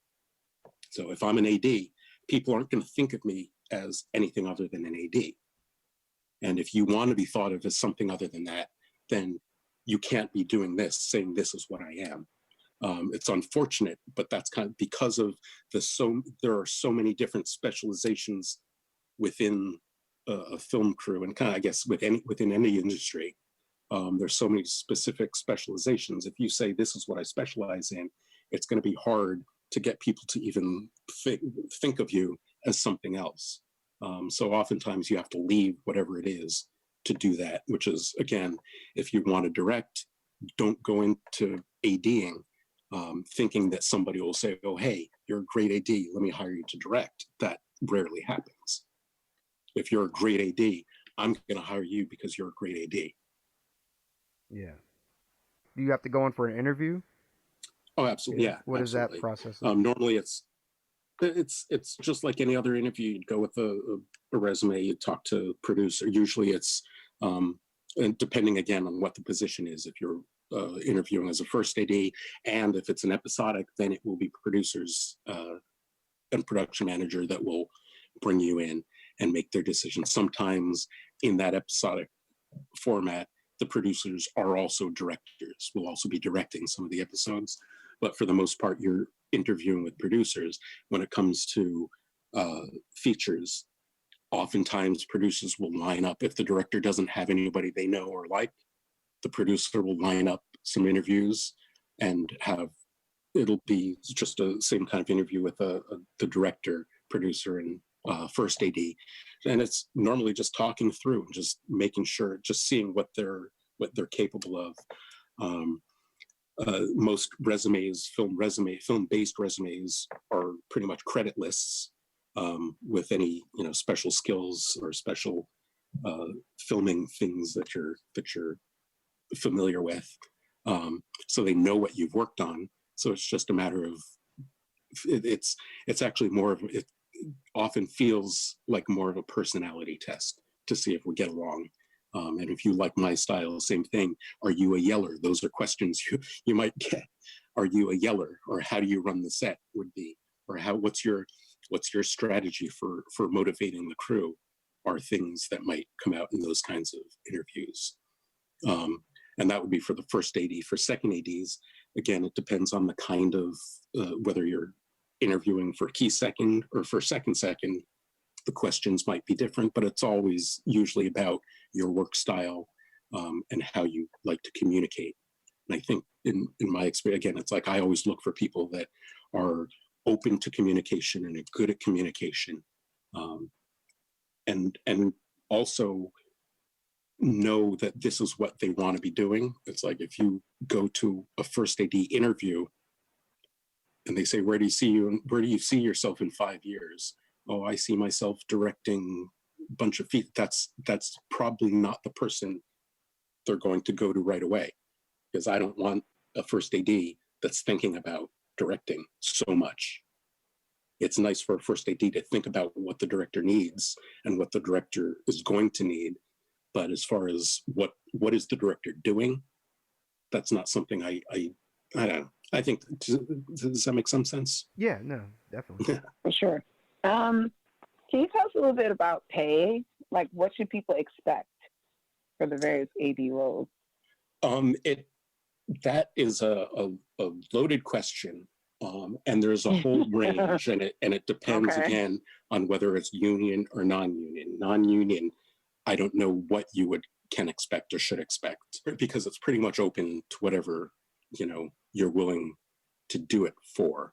So if I'm an AD, people aren't going to think of me as anything other than an AD. And if you want to be thought of as something other than that, then you can't be doing this, saying this is what I am. It's unfortunate, but that's kind of because of there are so many different specializations within a film crew, and kind of, I guess, within any industry. There's so many specific specializations. If you say this is what I specialize in, it's going to be hard to get people to even think of you as something else. So oftentimes you have to leave whatever it is to do that, which is, again, if you want to direct, don't go into ADing thinking that somebody will say, oh, hey, you're a great AD, let me hire you to direct. That rarely happens. If you're a great AD, I'm going to hire you because you're a great AD. Yeah. Do you have to go in for an interview? Oh, absolutely. Yeah. What absolutely. is that process? Normally it's just like any other interview. You'd go with a resume, you'd talk to producer. Usually it's, and depending again on what the position is, if you're interviewing as a first AD, and if it's an episodic, then it will be producers and production manager that will bring you in and make their decisions. Sometimes in that episodic format, the producers are also directors, will also be directing some of the episodes. But for the most part, you're interviewing with producers. When it comes to features, oftentimes producers will line up. If the director doesn't have anybody they know or like, the producer will line up some interviews and it'll be just the same kind of interview with the director, producer, and first AD. And it's normally just talking through and just making sure, just seeing what they're capable of. Most resumes, film-based resumes, are pretty much credit lists. with any, special skills or special filming things that you're familiar with. So they know what you've worked on. So it's just a matter of, it's actually more of, it often feels like more of a personality test to see if we get along. And if you like my style, same thing. Are you a yeller? Those are questions you might get. Are you a yeller? Or how do you run the set would be, or what's your strategy for motivating the crew, are things that might come out in those kinds of interviews. And that would be for the first AD. For second ADs, again, it depends on the kind of, whether you're interviewing for key second or for second, the questions might be different, but it's always usually about your work style and how you like to communicate. And I think in my experience, again, it's like I always look for people that are open to communication and are good at communication, and also know that this is what they want to be doing. It's like if you go to a first AD interview and they say, where do you see yourself in 5 years? Oh, I see myself directing a bunch of feet. That's probably not the person they're going to go to right away, because I don't want a first AD that's thinking about directing so much. It's nice for a first AD to think about what the director needs and what the director is going to need. But as far as what is the director doing, that's not something I don't know. I think, does that make some sense? Yeah, no, definitely. For sure. Can you tell us a little bit about pay? Like, what should people expect for the various AD roles? That is a loaded question, and there's a whole range, and it depends again on whether it's union or non-union. Non-union, I don't know what you can expect or should expect, because it's pretty much open to whatever you're willing to do it for.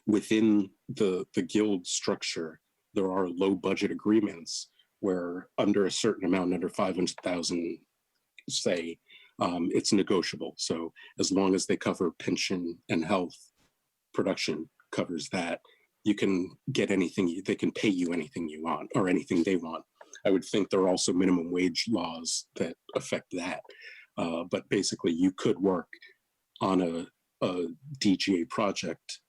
Within the guild structure, there are low budget agreements where under a certain amount, under 500,000, say, it's negotiable. So as long as they cover pension and health, production covers that, you can get anything, they can pay you anything you want or anything they want. I would think there are also minimum wage laws that affect that. But basically you could work on a DGA project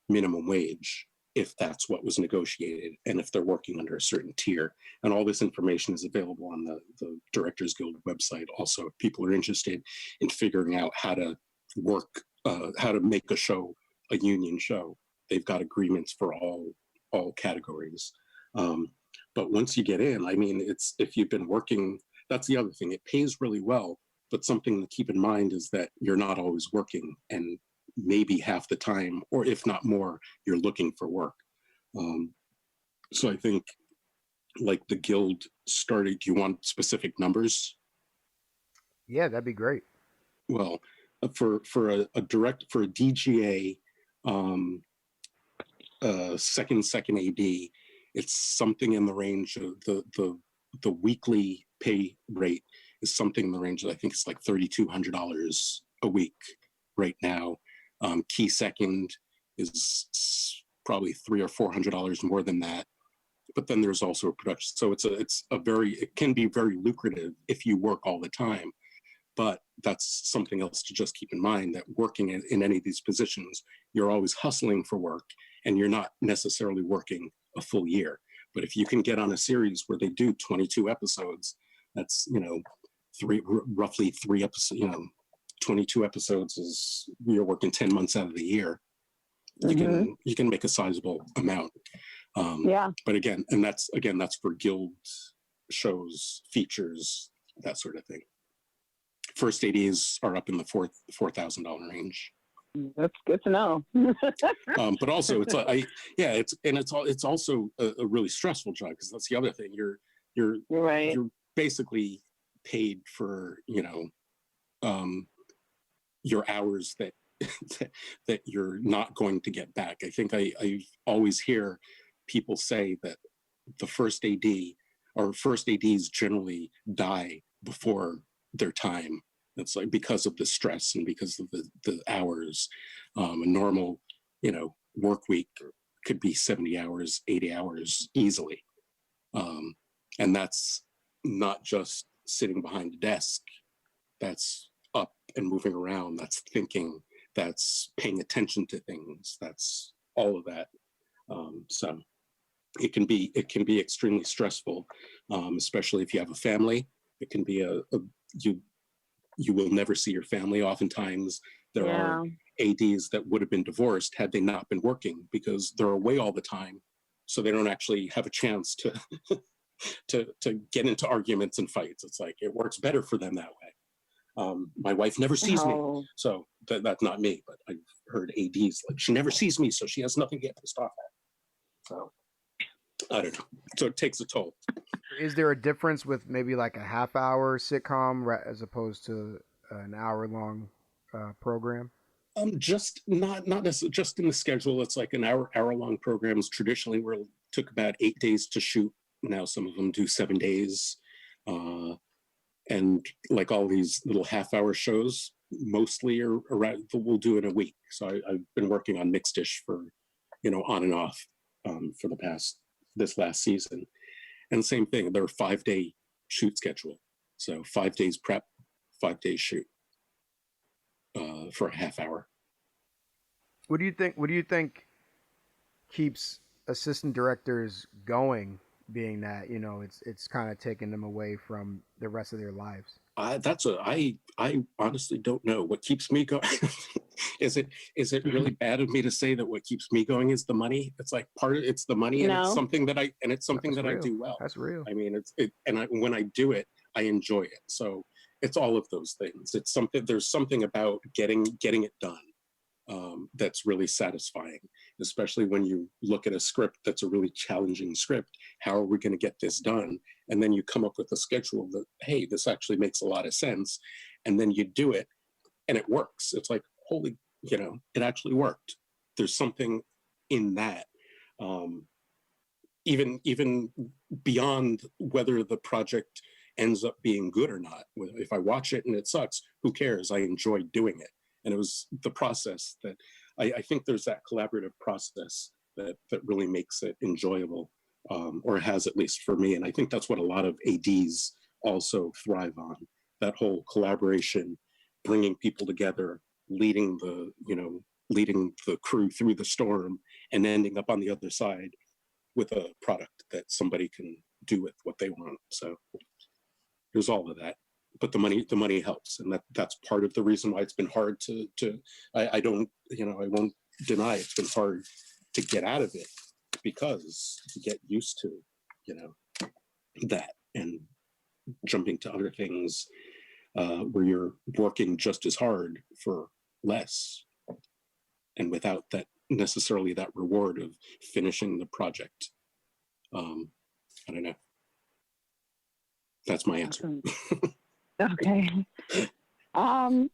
minimum wage if that's what was negotiated and if they're working under a certain tier. And all this information is available on the Directors Guild website. Also, if people are interested in figuring out how to work, how to make a show, a union show, they've got agreements for all categories. But once you get in, I mean, it's, if you've been working, that's the other thing, it pays really well, but something to keep in mind is that you're not always working, and maybe half the time, or if not more, you're looking for work. So I think, like the guild started, do you want specific numbers? Yeah, that'd be great. Well, for a DGA second AD, it's something in the range of the weekly pay rate is something in the range of, I think it's like $3,200 a week right now. Key second is probably $300 or $400 more than that. But then there's also a production. So it can be very lucrative if you work all the time. But that's something else to just keep in mind, that working in any of these positions, you're always hustling for work, and you're not necessarily working a full year. But if you can get on a series where they do 22 episodes, that's, roughly 3 episodes, 22 episodes is, you're working 10 months out of the year. You can make a sizable amount. But again, that's for guild shows, features, that sort of thing. First ADs are up in the $4,000 range. That's good to know. But also, it's also a really stressful job, because that's the other thing. You're right. You're basically paid for your hours that that you're not going to get back. I think I always hear people say that the first AD or first ADs generally die before their time. It's like because of the stress and because of the hours. A normal, work week could be 70 hours, 80 hours easily. And that's not just sitting behind a desk. That's up and moving around. That's thinking. That's paying attention to things. That's all of that. So it can be extremely stressful, especially if you have a family. It can be you will never see your family. Oftentimes there are ADs that would have been divorced had they not been working, because they're away all the time, so they don't actually have a chance to to get into arguments and fights. It's like it works better for them that way. My wife never sees me, so that's not me, but I've heard ADs like, she never sees me, so she has nothing to get pissed off at. So I don't know. So it takes a toll. Is there a difference with maybe like a half-hour sitcom as opposed to an hour-long program? Just not necessarily, just in the schedule. It's like an hour-long programs. Traditionally, took about 8 days to shoot. Now some of them do 7 days, and like all these little half-hour shows, mostly are around. We'll do it in a week. So I've been working on Mixedish for, on and off for this last season. And same thing, they're a 5-day shoot schedule. So 5 days prep, 5 days shoot for a half hour. What do you think keeps assistant directors going, being that, it's kind of taking them away from the rest of their lives? I honestly don't know what keeps me going. Is it really bad of me to say that what keeps me going is the money? It's like it's the money, and it's something that I do well. That's real. I mean, when I do it, I enjoy it. So it's all of those things. There's something about getting it done that's really satisfying, especially when you look at a script that's a really challenging script. How are we going to get this done? And then you come up with a schedule that, hey, this actually makes a lot of sense. And then you do it and it works. It's like, holy, it actually worked. There's something in that, even beyond whether the project ends up being good or not. If I watch it and it sucks, who cares? I enjoyed doing it. And it was the process that I think there's that collaborative process that really makes it enjoyable, or has, at least for me. And I think that's what a lot of ADs also thrive on, that whole collaboration, bringing people together, leading the crew through the storm, and ending up on the other side with a product that somebody can do with what they want. So there's all of that. But the money helps, and that's part of the reason why it's been hard I won't deny it's been hard to get out of it, because you get used to that and jumping to other things where you're working just as hard for less, and without that necessarily that reward of finishing the project. I don't know. That's my answer. Awesome. Okay. Can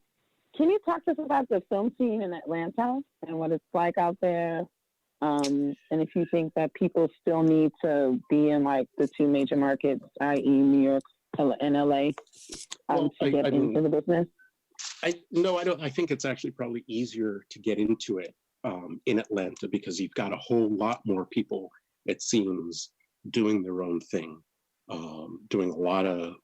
you talk to us about the film scene in Atlanta and what it's like out there? And if you think that people still need to be in like the two major markets, i.e. New York and LA, to get into the business? No, I don't. I think it's actually probably easier to get into it in Atlanta, because you've got a whole lot more people, it seems, doing their own thing, doing a lot of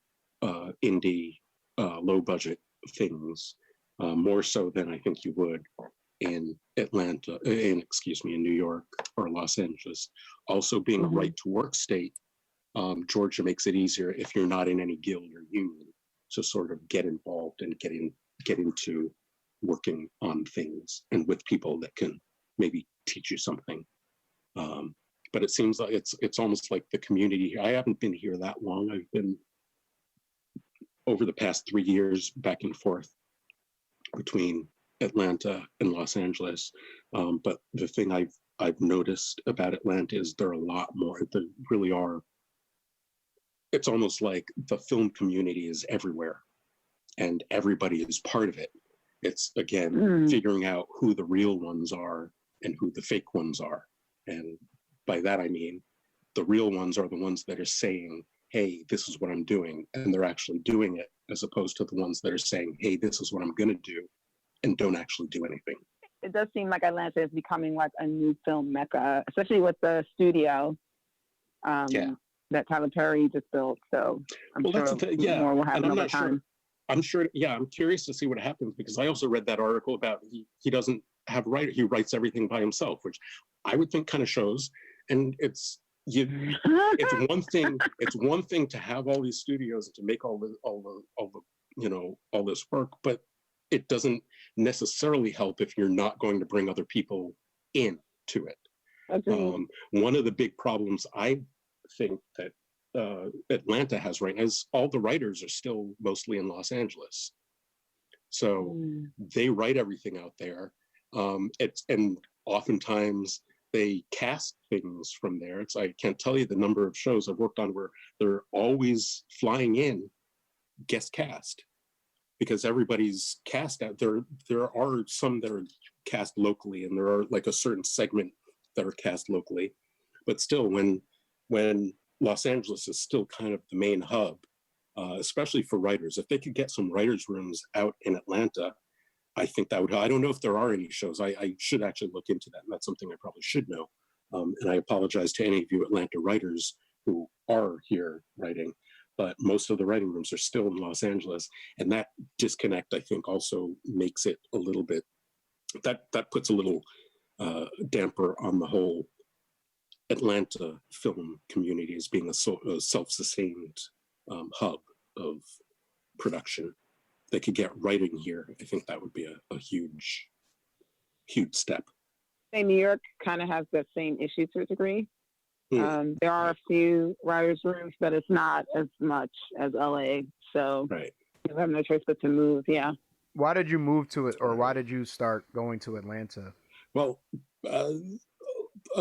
indie, low budget things, more so than I think you would in in New York or Los Angeles. Also, being a right to work state, Georgia makes it easier if you're not in any guild or union to sort of get involved and get into working on things and with people that can maybe teach you something. But it seems like it's almost like the community. I haven't been here that long. I've been over the past 3 years back and forth between Atlanta and Los Angeles. But the thing I've noticed about Atlanta is there are a lot more. There really are. It's almost like the film community is everywhere, and everybody is part of it. It's, again, figuring out who the real ones are and who the fake ones are. And by that, I mean, the real ones are the ones that are saying, hey, this is what I'm doing, and they're actually doing it, as opposed to the ones that are saying, hey, this is what I'm going to do, and don't actually do anything. it does seem like Atlanta is becoming like a new film mecca, especially with the studio that Tyler Perry just built. So I'm sure more will happen over time. I'm sure. Yeah, I'm curious to see what happens, because I also read that article about he doesn't have writer. He writes everything by himself, which I would think kind of shows. And it's one thing. It's one thing to have all these studios and to make all this work, but it doesn't necessarily help if you're not going to bring other people into it. One of the big problems I think that Atlanta has right now is all the writers are still mostly in Los Angeles. So they write everything out there. And oftentimes they cast things from there. I can't tell you the number of shows I've worked on where they're always flying in guest cast, because everybody's cast out there. There are some that are cast locally, and there are like a certain segment that are cast locally. But still, when Los Angeles is still kind of the main hub, especially for writers, if they could get some writers' rooms out in Atlanta, I think that would. I don't know if there are any shows. I should actually look into that, and that's something I probably should know. And I apologize to any of you Atlanta writers who are here writing, but most of the writing rooms are still in Los Angeles, and that disconnect, I think, also makes it a little bit. That puts a little damper on the whole Atlanta film community as being a self-sustained hub of production. They could get writing here. I think that would be a huge step. New York kind of has the same issue to a degree. There are a few writers' rooms, but it's not as much as LA. So you have no choice but to move. Yeah. Why did you move to it, or why did you start going to Atlanta? Well, a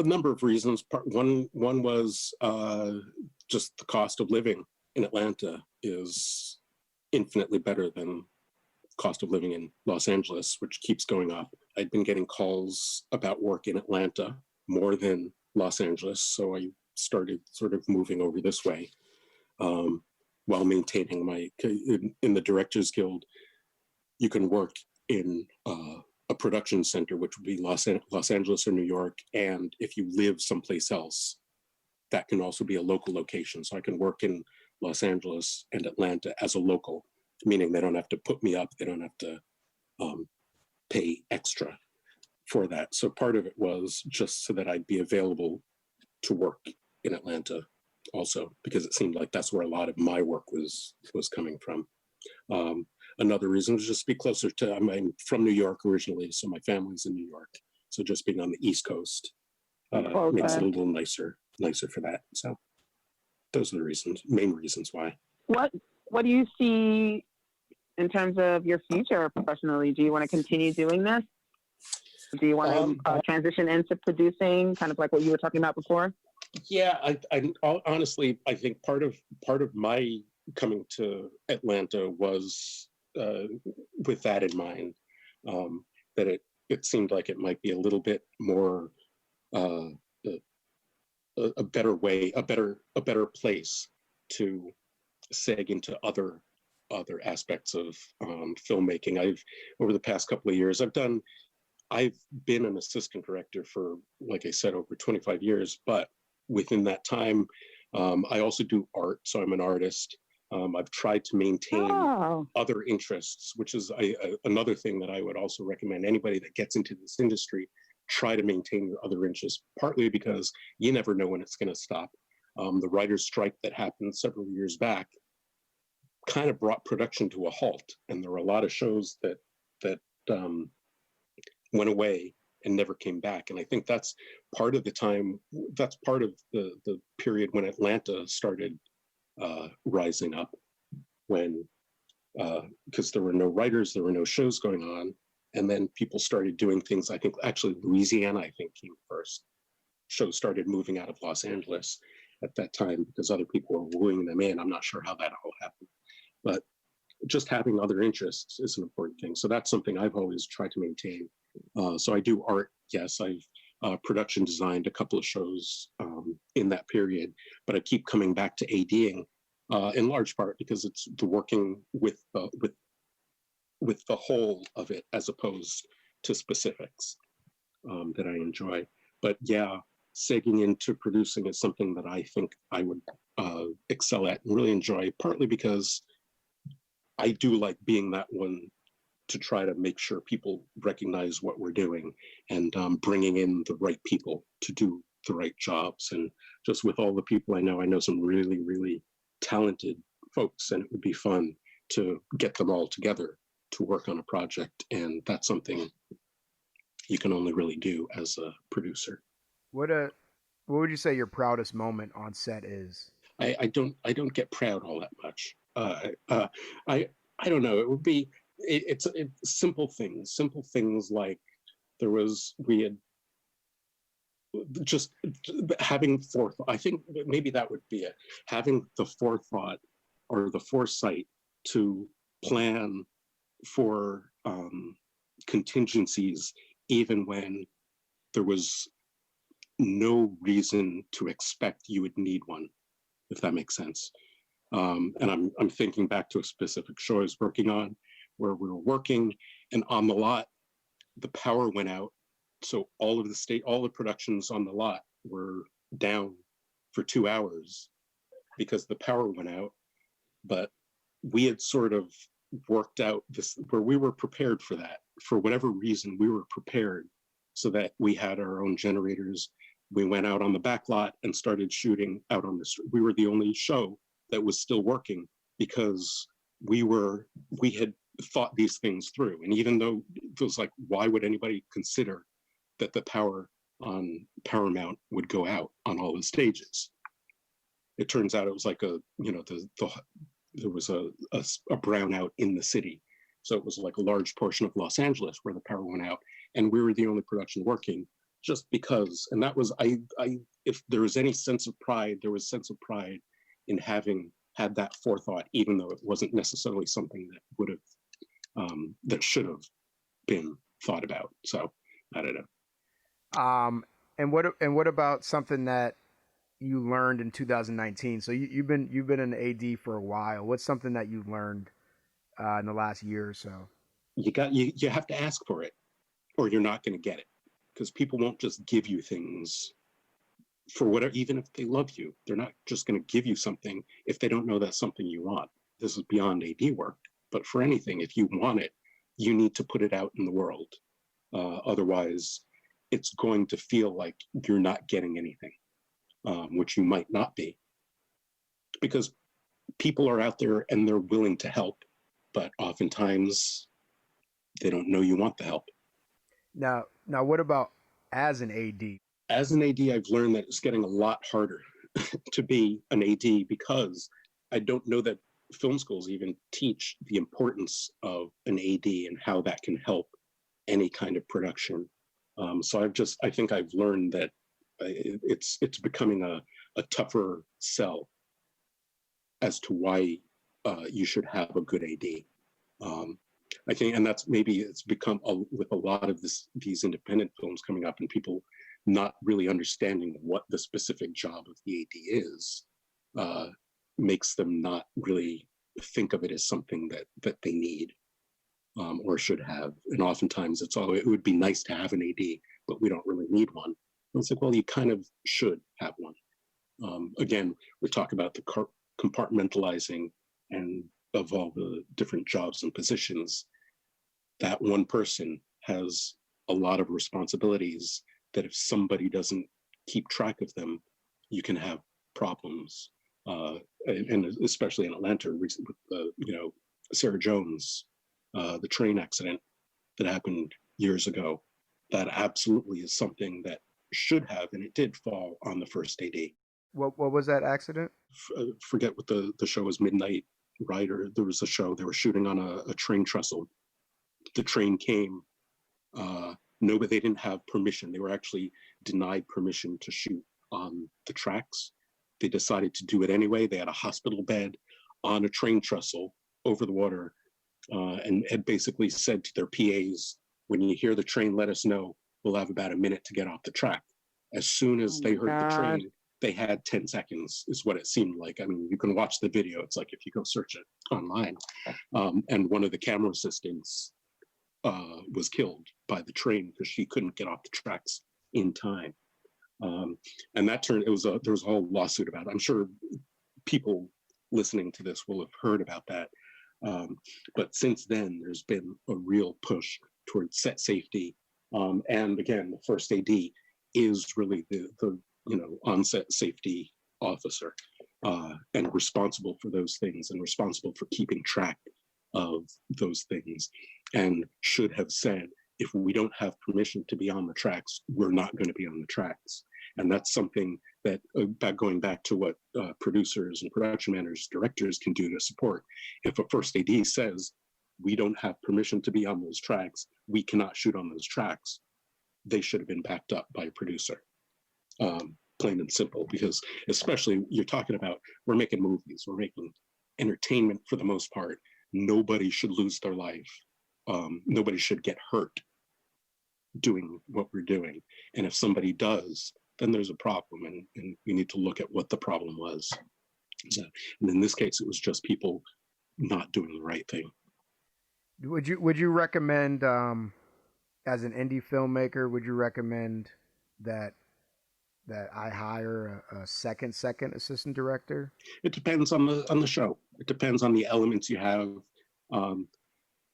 number of reasons. One was just the cost of living in Atlanta is infinitely better than cost of living in Los Angeles, which keeps going up. I'd been getting calls about work in Atlanta more than Los Angeles, so I started sort of moving over this way while maintaining my, in the Directors Guild, you can work in a production center, which would be Los Angeles or New York, and if you live someplace else, that can also be a local location. So I can work in Los Angeles and Atlanta as a local, meaning they don't have to put me up, they don't have to pay extra for that. So part of it was just so that I'd be available to work in Atlanta also, because it seemed like that's where a lot of my work was coming from. Another reason was just to be closer to, I'm from New York originally, so my family's in New York. So just being on the East Coast makes it a little nicer for that. So those are the main reasons why. What do you see in terms of your future professionally? Do you want to continue doing this? Do you want to transition into producing, kind of like what you were talking about before? Yeah, I honestly, I think part of my coming to Atlanta was with that in mind, that it seemed like it might be a little bit more a better way, a better place to seg into other aspects of filmmaking. Over the past couple of years, I've been an assistant director for, like I said, over 25 years, but within that time, I also do art, so I'm an artist. I've tried to maintain other interests, which is another thing that I would also recommend anybody that gets into this industry, try to maintain your other interests, partly because you never know when it's going to stop. The writer's strike that happened several years back kind of brought production to a halt, and there were a lot of shows that went away and never came back. And I think that's part of the time, that's part of the period when Atlanta started rising up, when because there were no writers, there were no shows going on, and then people started doing things. I think actually Louisiana, I think, came first. Shows started moving out of Los Angeles at that time because other people were wooing them in. I'm not sure how that all happened, but just having other interests is an important thing. So that's something I've always tried to maintain. So I do art, yes. I've production designed a couple of shows in that period, but I keep coming back to ADing in large part because it's the working with the whole of it, as opposed to specifics that I enjoy. But yeah, segging into producing is something that I think I would excel at and really enjoy, partly because I do like being that one to try to make sure people recognize what we're doing and bringing in the right people to do the right jobs. And just with all the people I know some really, really talented folks, and it would be fun to get them all together to work on a project. And that's something you can only really do as a producer. What would you say your proudest moment on set is? I don't get proud all that much. I don't know. It would be it's simple things like we had just having forethought. I think maybe that would be it. Having the forethought or the foresight to plan for contingencies, even when there was no reason to expect you would need one, if that makes sense. And I'm thinking back to a specific show I was working on, where we were working, and on the lot, the power went out. So all the productions on the lot were down for 2 hours because the power went out. But we had sort of worked out this, where we were prepared for that. For whatever reason, we were prepared so that we had our own generators. We went out on the back lot and started shooting out on the street. We were the only show that was still working because we had thought these things through. And even though it was like, why would anybody consider that the power on Paramount would go out on all the stages? It turns out it was like there was a brownout in the city. So it was like a large portion of Los Angeles where the power went out, and we were the only production working just because. And that was, if there was any sense of pride, there was a sense of pride in having had that forethought, even though it wasn't necessarily something that would have, that should have been thought about. So I don't know. And what about something that you learned in 2019? So you've been an AD for a while. What's something that you learned in the last year or so? You have to ask for it, or you're not going to get it, because people won't just give you things for whatever. Even if they love you, they're not just going to give you something if they don't know that's something you want. This is beyond AD work, but for anything, if you want it, you need to put it out in the world. Otherwise, it's going to feel like you're not getting anything, which you might not be, because people are out there and they're willing to help, but oftentimes they don't know you want the help. Now, what about as an AD? As an AD, I've learned that it's getting a lot harder to be an AD, because I don't know that film schools even teach the importance of an AD and how that can help any kind of production. So I think I've learned that it's becoming a tougher sell as to why you should have a good AD. I think, and that's maybe it's become with a lot of these independent films coming up and people not really understanding what the specific job of the AD is, makes them not really think of it as something that they need or should have. And oftentimes it would be nice to have an AD, but we don't really need one. And it's like, well, you kind of should have one. Again, we talk about the compartmentalizing and of all the different jobs and positions. That one person has a lot of responsibilities that if somebody doesn't keep track of them, you can have problems. And especially in Atlanta, with Sarah Jones, the train accident that happened years ago, that absolutely is something that should have, and it did fall on the first AD. What was that accident? Forget what the show was, Midnight Rider. There was a show, they were shooting on a train trestle. The train came, no, but they didn't have permission. They were actually denied permission to shoot on the tracks. They decided to do it anyway. They had a hospital bed on a train trestle over the water, and had basically said to their PAs, when you hear the train, let us know. We'll have about a minute to get off the track. As soon as they heard the train, they had 10 seconds is what it seemed like. I mean, you can watch the video. It's like if you go search it online. And one of the camera assistants was killed by the train because she couldn't get off the tracks in time. And that there was a whole lawsuit about it. I'm sure people listening to this will have heard about that. But since then, there's been a real push towards set safety. And again, the first AD is really the on-set safety officer, and responsible for those things and responsible for keeping track of those things, and should have said, if we don't have permission to be on the tracks, we're not going to be on the tracks. And that's something that, going back to what producers and production managers, directors can do to support. If a first AD says, we don't have permission to be on those tracks, we cannot shoot on those tracks, they should have been backed up by a producer. Plain and simple, because especially you're talking about, we're making movies, we're making entertainment for the most part. Nobody should lose their life. Nobody should get hurt doing what we're doing. And if somebody does, then there's a problem, and we need to look at what the problem was. So, and in this case, it was just people not doing the right thing. Would you recommend, as an indie filmmaker, would you recommend that I hire a second assistant director? It depends on the show. It depends on the elements you have.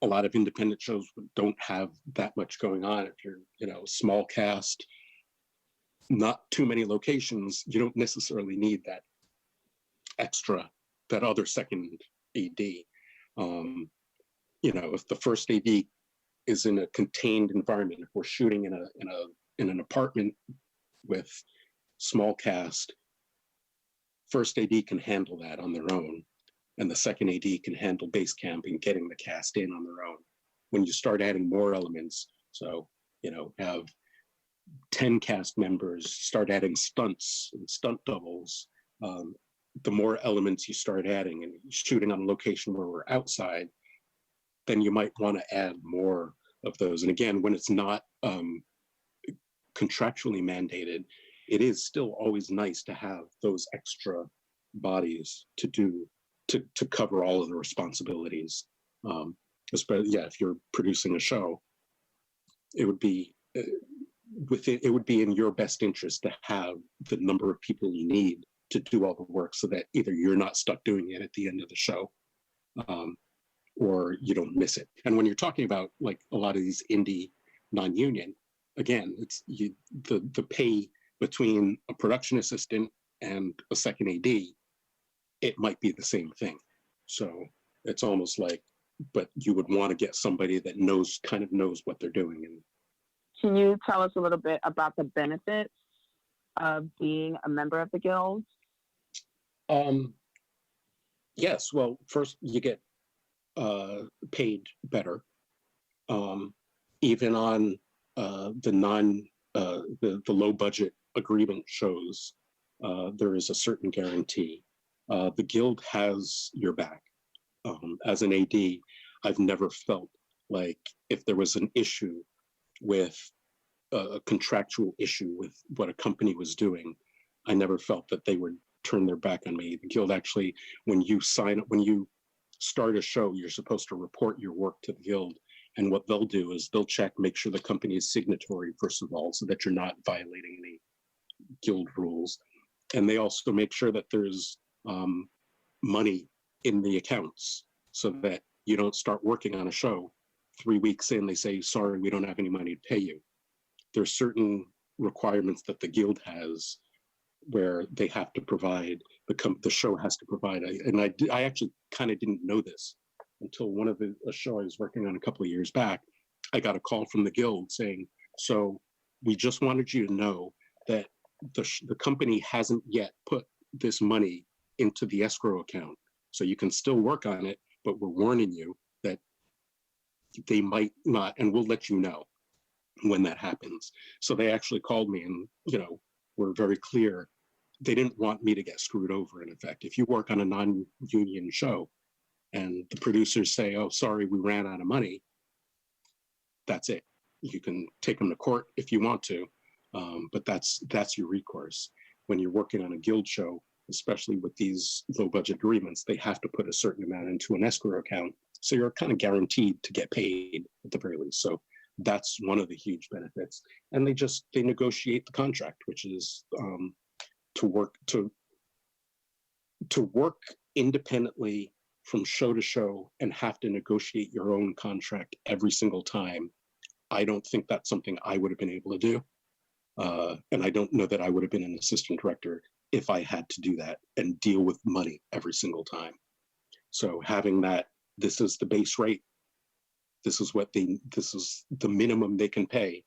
A lot of independent shows don't have that much going on. If you're, small cast, not too many locations, you don't necessarily need that other second AD. If the first AD is in a contained environment, if we're shooting in an apartment with small cast, first AD can handle that on their own, and the second AD can handle base camp and getting the cast in on their own. When you start adding more elements, so have 10 cast members, start adding stunts and stunt doubles, the more elements you start adding, and shooting on a location where we're outside, then you might want to add more of those. And again, when it's not contractually mandated, it is still always nice to have those extra bodies to cover all of the responsibilities. Especially, if you're producing a show, it would be in your best interest to have the number of people you need to do all the work, so that either you're not stuck doing it at the end of the show, or you don't miss it. And when you're talking about like a lot of these indie non-union, again, it's the pay between a production assistant and a second AD, it might be the same thing. So it's almost like, but you would want to get somebody that kind of knows what they're doing. And can you tell us a little bit about the benefits of being a member of the Guild? Yes. Well, first you get paid better. Even on the low budget agreement shows, there is a certain guarantee. The Guild has your back. As an AD, I've never felt like if there was an issue with a contractual issue with what a company was doing, I never felt that they would turn their back on me. The Guild actually, when you start a show, you're supposed to report your work to the Guild. And what they'll do is they'll check, make sure the company is signatory, first of all, so that you're not violating any Guild rules. And they also make sure that there's money in the accounts, so that you don't start working on a show 3 weeks in, they say, sorry, we don't have any money to pay you. There's certain requirements that the Guild has where they have to provide, the show has to provide. And I actually kind of didn't know this until a show I was working on a couple of years back. I got a call from the Guild saying, so we just wanted you to know that the company hasn't yet put this money into the escrow account. So you can still work on it, but we're warning you that they might not, and we'll let you know when that happens. So they actually called me and, were very clear. They didn't want me to get screwed over, in effect. If you work on a non-union show and the producers say, oh, sorry, we ran out of money, that's it. You can take them to court if you want to, but that's your recourse. When you're working on a Guild show, especially with these low budget agreements, they have to put a certain amount into an escrow account So you're kind of guaranteed to get paid at the very least. So that's one of the huge benefits. And they negotiate the contract, which is to work independently from show to show and have to negotiate your own contract every single time. I don't think that's something I would have been able to do. And I don't know that I would have been an assistant director if I had to do that and deal with money every single time. So having that, this is the base rate, this is the minimum they can pay.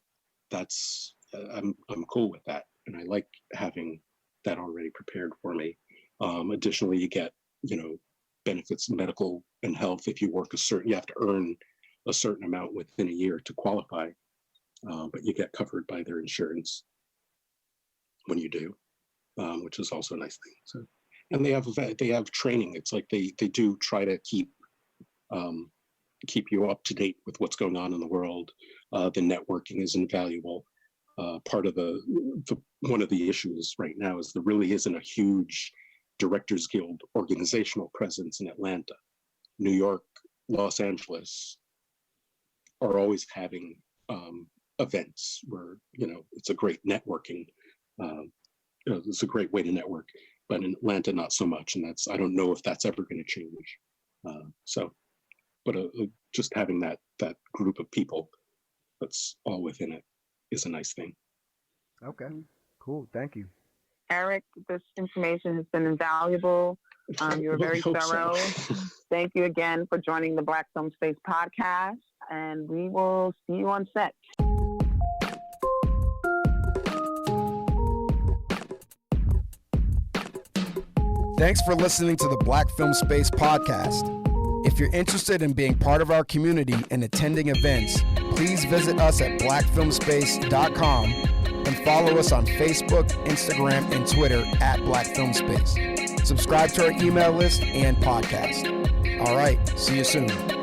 That's, I'm cool with that. And I like having that already prepared for me. Additionally, you get, benefits, medical and health. If you work you have to earn a certain amount within a year to qualify, but you get covered by their insurance when you do, which is also a nice thing. So, and they have training. It's like they do try to keep you up to date with what's going on in the world. The networking is invaluable. Part of one of the issues right now is there really isn't a huge Directors Guild organizational presence in Atlanta. New York, Los Angeles are always having events where, it's a great networking, it's a great way to network, but in Atlanta, not so much. And I don't know if that's ever going to change. But just having that group of people that's all within it is a nice thing. Okay, cool. Thank you. Eric, this information has been invaluable. You were very thorough. So. Thank you again for joining the Black Film Space podcast, and we will see you on set. Thanks for listening to the Black Film Space podcast. If you're interested in being part of our community and attending events, please visit us at blackfilmspace.com and follow us on Facebook, Instagram, and Twitter at Black Film Space. Subscribe to our email list and podcast. All right, see you soon.